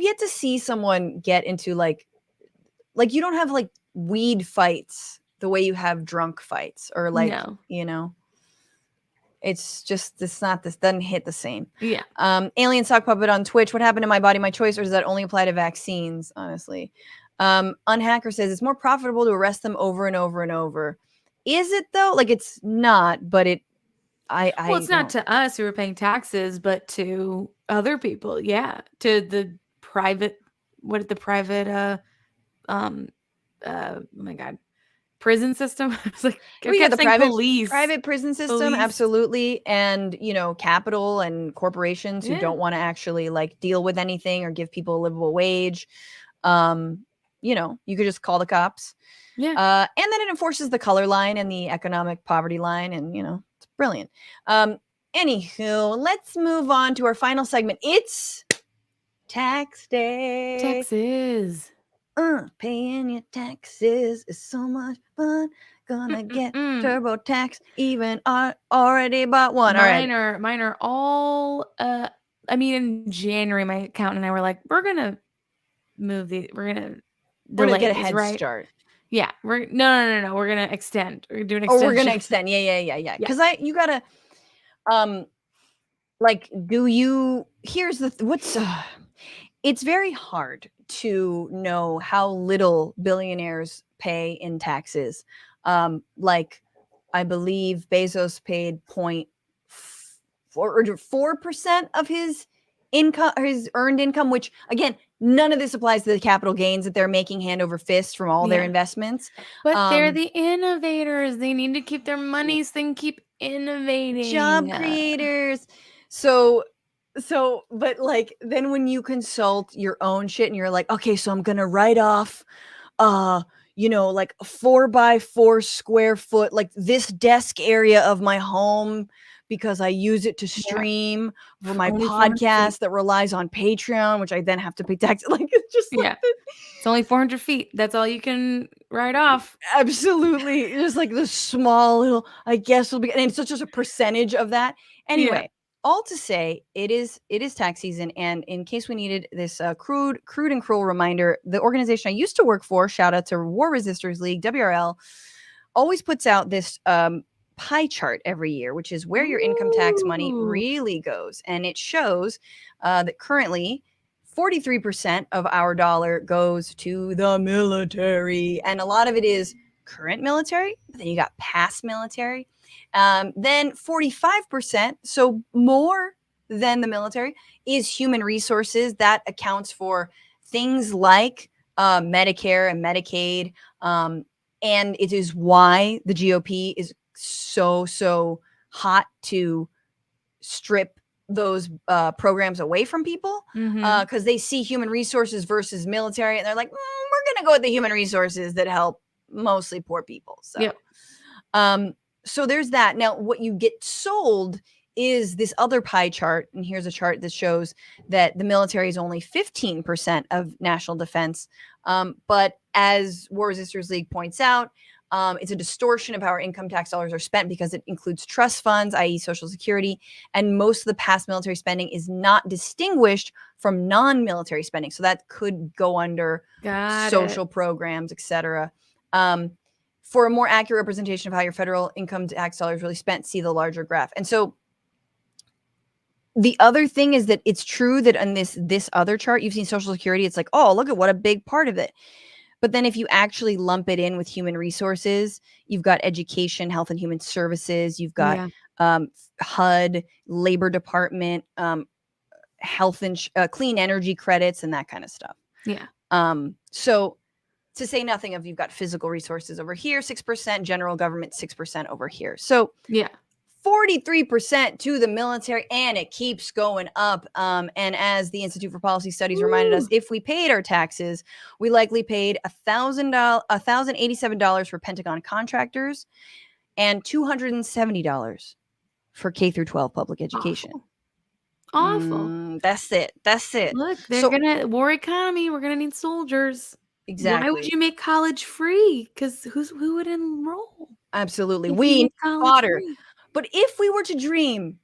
yet to see someone get into like you don't have like weed fights the way you have drunk fights or like, you know, it's just, this doesn't hit the same. Yeah. Alien Sock Puppet on Twitch. What happened to My Body, My Choice? Or does that only apply to vaccines? Honestly. Unhacker says it's more profitable to arrest them over and over and over. Is it though? Like, it's not, but it's not to us who are paying taxes, but to other people. Yeah. To the private, oh my God, prison system. It's like, the private prison system. Absolutely. And, you know, capital and corporations who don't want to actually like deal with anything or give people a livable wage. You know, you could just call the cops. Yeah. And then it enforces the color line and the economic poverty line. And, you know, it's brilliant. Anywho, let's move on to our final segment. It's tax day. Taxes. Paying your taxes is so much fun. Gonna get TurboTax. Even already bought one. Mine are all. I mean, in January, my accountant and I were like, we're gonna get a head start. Yeah, no. We're gonna extend. We're doing. We're gonna extend. Yeah. Because you gotta, it's very hard to know how little billionaires pay in taxes. Like, I believe Bezos paid 0.4% of his income, his earned income, which again, none of this applies to the capital gains that they're making hand over fist from all their investments. But they're the innovators. They need to keep their money so they can keep innovating. Job creators. But like, then when you consult your own shit and you're like, okay, so I'm going to write off, you know, like a 4x4 square foot, like this desk area of my home, because I use it to stream for my podcast that relies on Patreon, which I then have to pay taxes. Like, it's just like it's only 400 feet. That's all you can write off. Absolutely. Just like the small little, I guess will be, and it's just a percentage of that. Anyway, all to say, it is tax season. And in case we needed this crude and cruel reminder, the organization I used to work for, shout out to War Resisters League, WRL, always puts out this pie chart every year, which is where your income tax money really goes. And it shows that currently 43% of our dollar goes to the military. And a lot of it is current military, but then you got past military. Then 45%, so more than the military, is human resources. That accounts for things like Medicare and Medicaid. And it is why the GOP is so hot to strip those programs away from people, because they see human resources versus military, and they're like, we're going to go with the human resources that help mostly poor people. So, so there's that. Now, what you get sold is this other pie chart, and here's a chart that shows that the military is only 15% of national defense. But as War Resisters League points out, it's a distortion of how our income tax dollars are spent, because it includes trust funds, i.e. Social Security, and most of the past military spending is not distinguished from non-military spending. So that could go under social programs, etc. For a more accurate representation of how your federal income tax dollars really spent, see the larger graph. And so the other thing is that it's true that on this other chart, you've seen Social Security. It's like, oh, look at what a big part of it. But then if you actually lump it in with human resources, you've got education, health and human services, you've got HUD, Labor Department, clean energy credits, and that kind of stuff. So to say nothing of, you've got physical resources over here, 6%, general government, 6% over here. So 43% to the military, and it keeps going up. And as the Institute for Policy Studies reminded us, if we paid our taxes, we likely paid $1,087 for Pentagon contractors and $270 for K through 12 public education. Awful. That's it. Look, they're gonna war economy. We're gonna need soldiers. Exactly. Why would you make college free? Because who would enroll? Absolutely. We need fodder. But if we were to dream,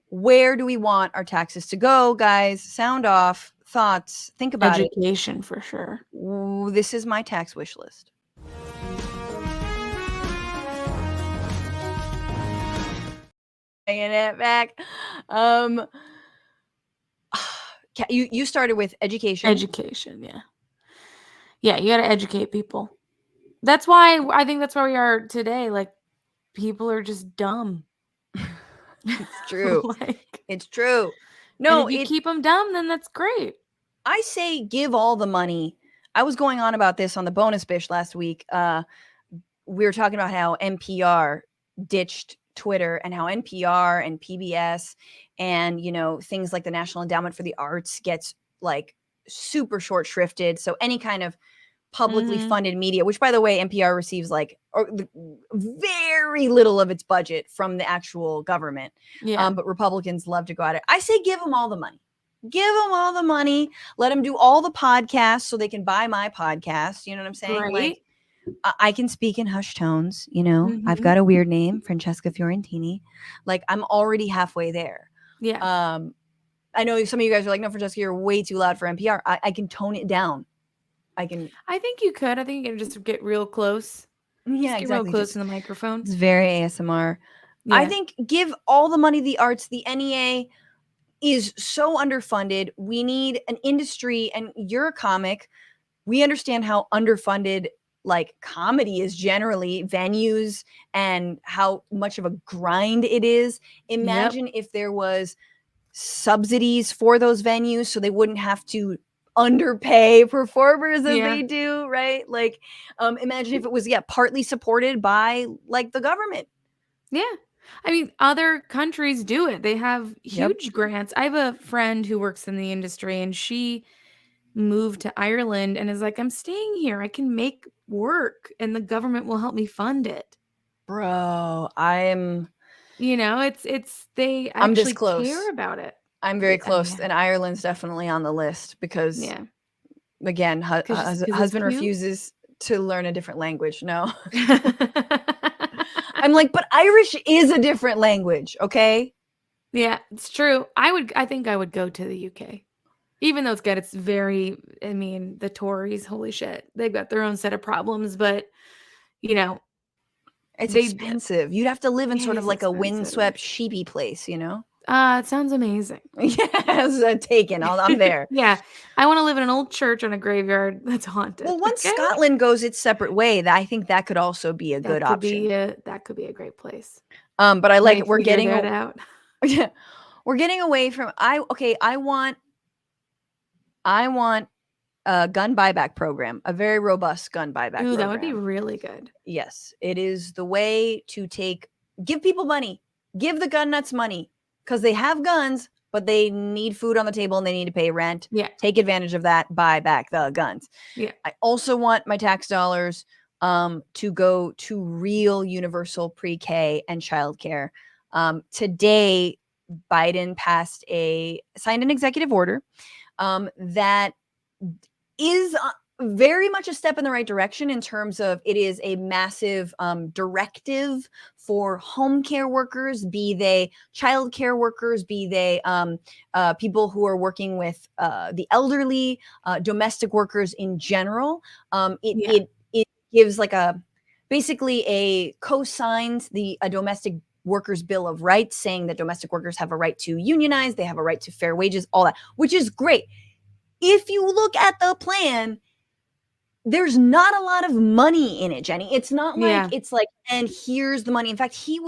where do we want our taxes to go, guys? Sound off. Thoughts. Think about Education, for sure. Ooh, this is my tax wish list. Bringing it back. You started with education. Education, yeah, you got to educate people. I think that's where we are today. Like, people are just dumb. It's true. It's true. No, if you keep them dumb, then that's great. I say give all the money. I was going on about this on the bonus bish last week. We were talking about how NPR ditched Twitter, and how NPR and PBS and, things like the National Endowment for the Arts gets like super short shrifted. So any kind of publicly funded media, which, by the way, NPR receives very little of its budget from the actual government. But Republicans love to go at it. I say give them all the money. Give them all the money. Let them do all the podcasts so they can buy my podcast. You know what I'm saying? Right. Like, I can speak in hushed tones. I've got a weird name, Francesca Fiorentini. Like, I'm already halfway there. Yeah. I know some of you guys are like, no, Francesca, you're way too loud for NPR. I can tone it down. I think you could. I think you can just get real close. Yeah, just get exactly. real close to the microphone. It's very ASMR. Yeah. I think give all the money to the arts. The NEA is so underfunded. We need an industry, and you're a comic. We understand how underfunded like comedy is generally, venues, and how much of a grind it is. Imagine if there was subsidies for those venues so they wouldn't have to underpay performers as they do, right? Like, imagine if it was partly supported by like the government. Yeah. I mean, other countries do it. They have huge grants. I have a friend who works in the industry, and she moved to Ireland and is like, I'm staying here. I can make work, and the government will help me fund it. Bro, I'm they I'm actually this close. care about it. I'm very close, and Ireland's definitely on the list because, again, husband refuses to learn a different language. No. I'm like, but Irish is a different language, okay? Yeah, it's true. I think I would go to the UK. Even though it's good, it's the Tories, holy shit. They've got their own set of problems, but, it's expensive. You'd have to live in sort of like a windswept, sheepy place, It sounds amazing. Yes, taken. I'm there. Yeah, I want to live in an old church on a graveyard that's haunted. Well, once okay? Scotland goes its separate way, I think that could also be a good option. That could be a great place. But I like Might it. We're figure getting that out. we're getting away from I want a gun buyback program, a very robust gun buyback Ooh, program. that would be really good. Yes, it is the way to give people money, give the gun nuts money, because they have guns, but they need food on the table and they need to pay rent. Yeah. Take advantage of that, buy back the guns. Yeah. I also want my tax dollars to go to real universal pre-K and childcare. Today, Biden signed an executive order that is very much a step in the right direction in terms of it is a massive directive for home care workers, be they child care workers, be they people who are working with the elderly, domestic workers in general. It gives like basically a co-signs a domestic workers bill of rights, saying that domestic workers have a right to unionize, they have a right to fair wages, all that, which is great. If you look at the plan, there's not a lot of money in it, Jenny. It's not like it's like, and here's the money. In fact, he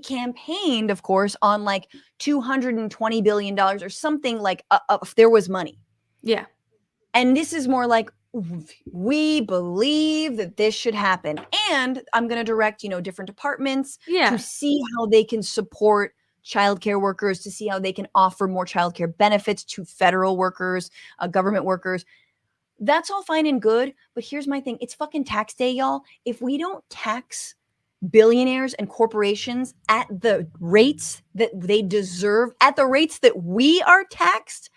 campaigned, of course, on like $220 billion or something, like if there was money. Yeah. And this is more like, we believe that this should happen. And I'm going to direct, different departments to see how they can support childcare workers, to see how they can offer more childcare benefits to federal workers, government workers. That's all fine and good. But here's my thing. It's fucking tax day, y'all. If we don't tax billionaires and corporations at the rates that they deserve, at the rates that we are taxed,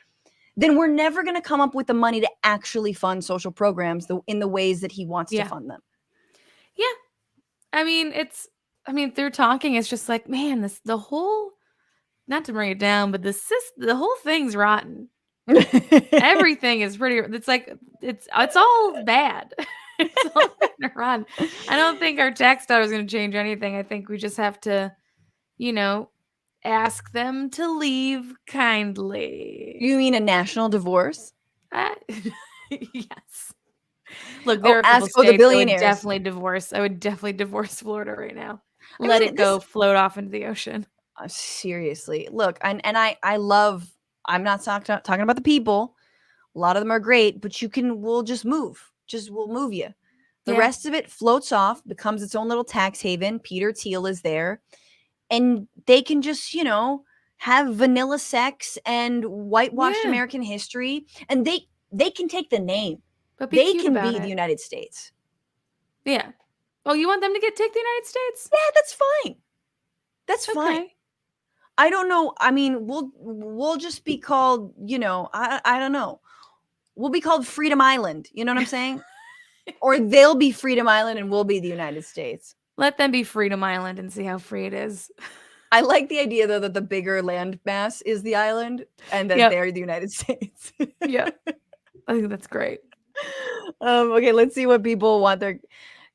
then we're never going to come up with the money to actually fund social programs in the ways that he wants to fund them. Yeah. I mean, through talking, it's just like, man, the whole, not to bring it down, but the whole thing's rotten. Everything is it's like, it's all bad. It's all rotten. I don't think our tax dollar is going to change anything. I think we just have to, ask them to leave kindly. You mean a national divorce? Yes. Look, there are people the billionaires. I would definitely divorce Florida right now. Let it go, float off into the ocean. Seriously, look, and I love. I'm not talking about the people. A lot of them are great, but we'll just move. We'll move you. The rest of it floats off, becomes its own little tax haven. Peter Thiel is there. And they can just, have vanilla sex and whitewashed American history. And they can take the name. But they can be the United States. Yeah. Oh, you want them to take the United States? Yeah, that's fine. That's fine. I don't know. I mean, we'll just be called, I don't know. We'll be called Freedom Island. You know what I'm saying? Or they'll be Freedom Island and we'll be the United States. Let them be Freedom Island and see how free it is. I like the idea, though, that the bigger land mass is the island and that they're the United States. Yeah. I think that's great. Okay, let's see what people want their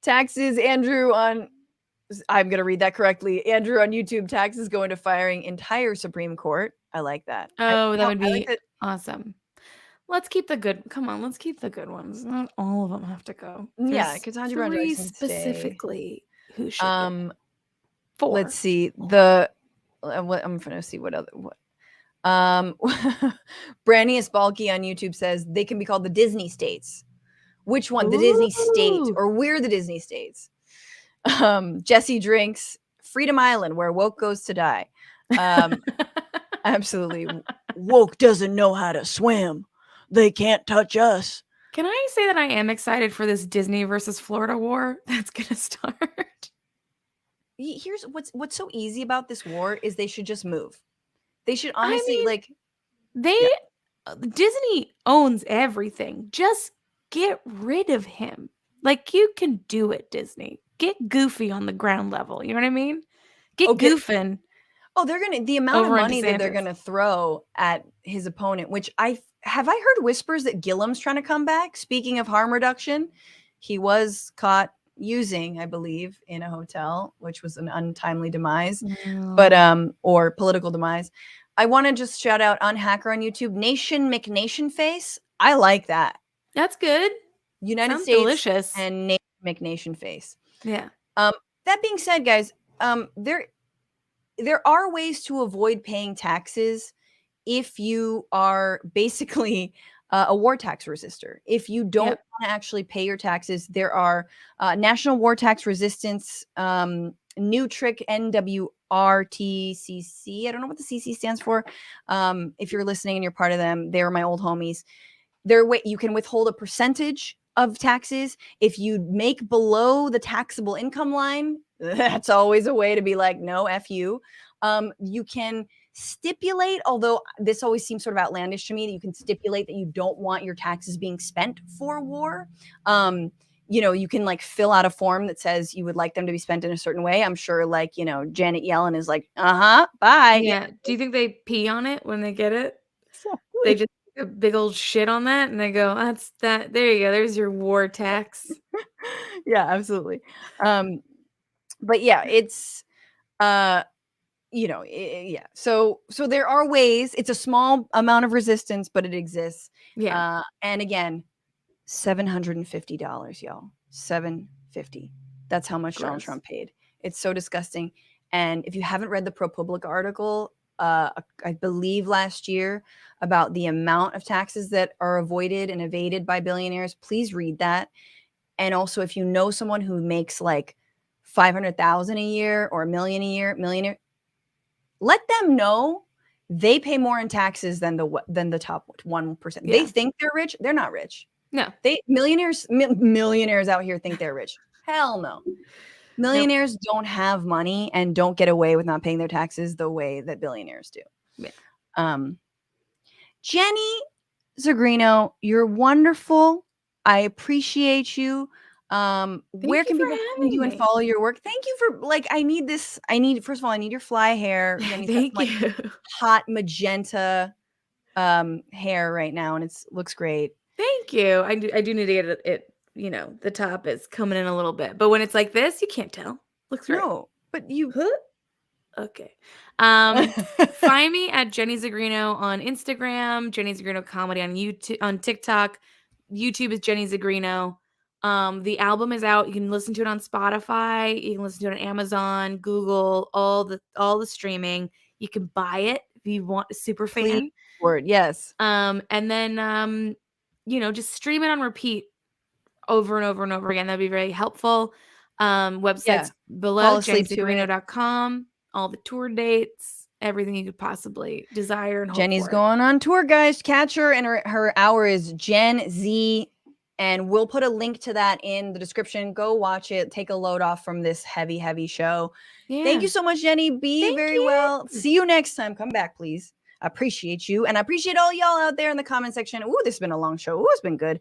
taxes. Andrew I'm going to read that correctly. Andrew on YouTube, taxes going to firing entire Supreme Court. I like that. Oh, that would be awesome. Let's keep the good. Come on, let's keep the good ones. Not all of them have to go. Yeah, Ketanji Brown Jackson specifically. Who should? 4. Let's see what I'm going to see what other what. Branius Balky on YouTube says they can be called the Disney states. Which one? The Disney state, or we're the Disney states? Jesse Drinks, Freedom Island, where woke goes to die. Absolutely. Woke doesn't know how to swim. They can't touch us. Can I say that I am excited for this Disney versus Florida war that's going to start? Here's what's so easy about this war is they should just move. They should honestly Disney owns everything. Just get rid of him. Like, you can do it, Disney. Get goofy on the ground level. You know what I mean? Get goofing. Oh, the amount of money that they're gonna throw at his opponent, which I heard whispers that Gillum's trying to come back. Speaking of harm reduction, he was caught using, I believe, in a hotel, which was an untimely demise, but or political demise. I want to just shout out on Hacker on YouTube, Nation McNation Face. I like that. That's good. United Sounds States delicious. and Nation McNation Face. Yeah. That being said, guys, there are ways to avoid paying taxes if you are basically a war tax resistor. If you don't want to actually pay your taxes, there are National War Tax Resistance, new trick, NWRTCC. I don't know what the CC stands for. If you're listening and you're part of them, they're my old homies. You can withhold a percentage of taxes. If you make below the taxable income line, that's always a way to be like, no, F you. You can stipulate, although this always seems sort of outlandish to me, that you can stipulate that you don't want your taxes being spent for war. You can like fill out a form that says you would like them to be spent in a certain way. I'm sure Janet Yellen is like, bye. Yeah. Do you think they pee on it when they get it? They just take a big old shit on that and they go, that's that. There you go. There's your war tax. Yeah, absolutely. But yeah, it's yeah. So there are ways. It's a small amount of resistance, but it exists. Yeah. And again, $750, y'all. $750. That's how much Donald Trump paid. It's so disgusting. And if you haven't read the ProPublica article, I believe last year, about the amount of taxes that are avoided and evaded by billionaires, please read that. And also, if you know someone who makes like $500,000 a year or $1 million a year, millionaire, let them know they pay more in taxes than the top 1%. Yeah. They think they're rich. They're not rich. No. Millionaires out here think they're rich. Hell no. Millionaires don't have money and don't get away with not paying their taxes the way that billionaires do. Yeah. Jenny Zirgrino, you're wonderful. I appreciate you. Where can people find you and follow your work? Thank you for I need first of all, I need your fly hair. Jenny's got you. Hot magenta hair right now, and it looks great. Thank you. I do need to get it, the top is coming in a little bit, but when it's like this, you can't tell. Looks great. No, but you okay. Find me at Jenny Zirgrino on Instagram, Jenny Zirgrino Comedy on YouTube, on TikTok. YouTube is Jenny Zirgrino. The album is out. You can listen to it on Spotify. You can listen to it on Amazon, Google, all the streaming. You can buy it if you want a super fan. Word, yes. And then just stream it on repeat over and over and over again. That'd be very helpful. Websites below, jennysirgrino.com. All the tour dates, everything you could possibly desire and hope Jenny's for. going on tour, guys. Catch her, and her hour is Gen Z, and we'll put a link to that in the description. Go watch it. Take a load off from this heavy show. Yeah. Thank you so much, Jenny. Be very well. See you next time. Come back, please. I appreciate you, and I appreciate all y'all out there in the comment section. Ooh, this has been a long show. Ooh, it's been good.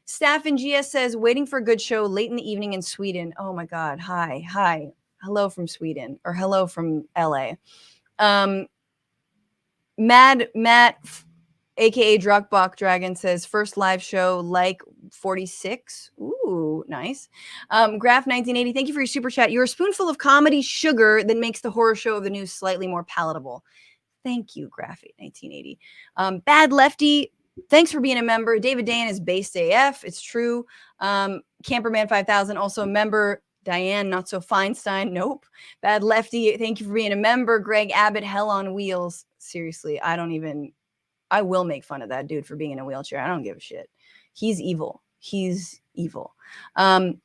Staff in GS says, waiting for a good show late in the evening in Sweden. Oh my God. Hi. Hello from Sweden, or hello from LA. Matt, aka Druckbach Dragon, says first live show like 46. Ooh, nice. Graph 1980, thank you for your super chat. You're a spoonful of comedy sugar that makes the horror show of the news slightly more palatable. Thank you, Graph 1980. Bad Lefty, thanks for being a member. David Dayan is based AF. It's true. Camperman 5000, also a member. Dianne, not so Feinstein. Nope. Bad Lefty, thank you for being a member. Greg Abbott, hell on wheels. Seriously, I will make fun of that dude for being in a wheelchair. I don't give a shit. He's evil. Terrence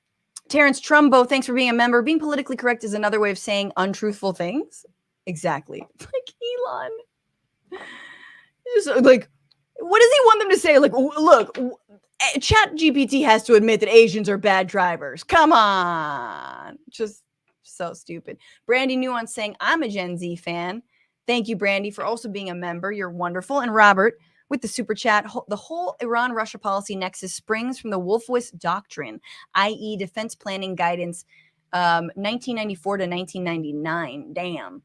Trumbo, thanks for being a member. Being politically correct is another way of saying untruthful things. Exactly. Like Elon. Just like, what does he want them to say? Like, look, Chat GPT has to admit that Asians are bad drivers. Come on. Just so stupid. Brandy Nuance saying, I'm a Gen Z fan. Thank you, Brandy, for also being a member. You're wonderful. And Robert with the super chat, the whole Iran-Russia policy nexus springs from the Wolfowitz Doctrine, i.e. Defense Planning Guidance 1994 to 1999. Damn.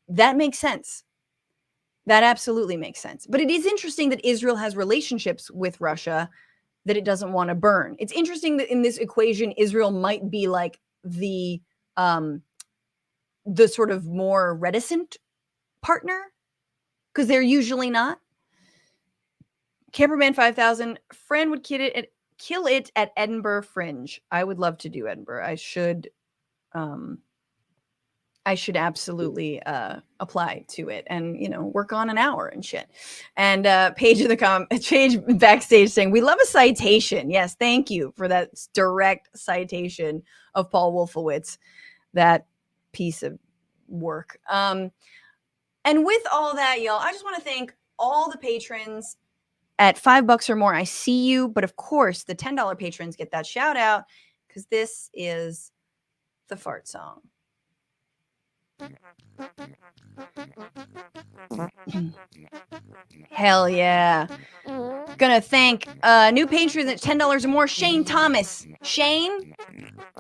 That makes sense. That absolutely makes sense. But it is interesting that Israel has relationships with Russia that it doesn't want to burn. It's interesting that in this equation, Israel might be like the sort of more reticent partner, because they're usually not. Camperman 5000, friend would kill it at Edinburgh Fringe. I would love to do Edinburgh. I should absolutely apply to it and, work on an hour and shit. And Paige Paige backstage saying, we love a citation. Yes, thank you for that direct citation of Paul Wolfowitz, that piece of work. And with all that, y'all, I just want to thank all the patrons at $5 or more. I see you, but of course the $10 patrons get that shout out, because this is the fart song. Hell yeah. Gonna thank new patrons at $10 or more, Shane Thomas. Shane,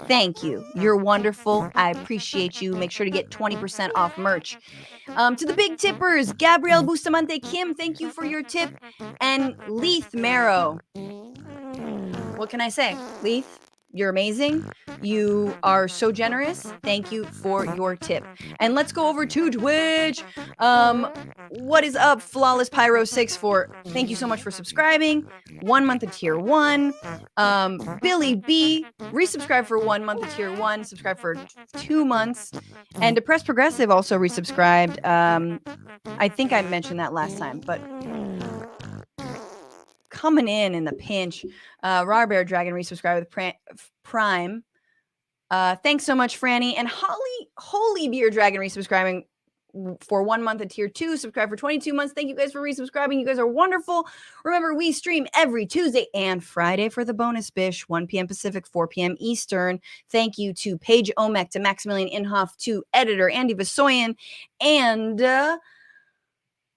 thank you. You're wonderful. I appreciate you. Make sure to get 20% off merch. To the big tippers, Gabrielle Bustamante Kim, thank you for your tip. And Leith Marrow. What can I say? Leith, you're amazing. You are so generous. Thank you for your tip. And let's go over to Twitch. What is up, Flawless Pyro 64? Thank you so much for subscribing. 1 month of tier 1. Billy B, resubscribe for 1 month of tier 1. Subscribe for 2 months. And Depressed Progressive also resubscribed. I think I mentioned that last time, but coming in the pinch. Raw Bear Dragon resubscribed with Prime. Thanks so much, Franny. And Holy Beer Dragon resubscribing for 1 month at tier 2. Subscribe for 22 months. Thank you guys for resubscribing. You guys are wonderful. Remember, we stream every Tuesday and Friday for the bonus bish, 1 p.m. Pacific, 4 p.m. Eastern. Thank you to Paige Omek, to Maximilian Inhofe, to editor Andy Vasoyan, and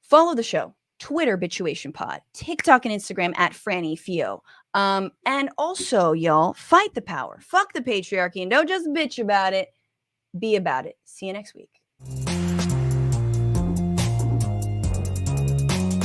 follow the show. Twitter, Bitchuation Pod, TikTok and Instagram at Franny Fio. And also, y'all, fight the power. Fuck the patriarchy and don't just bitch about it. Be about it. See you next week.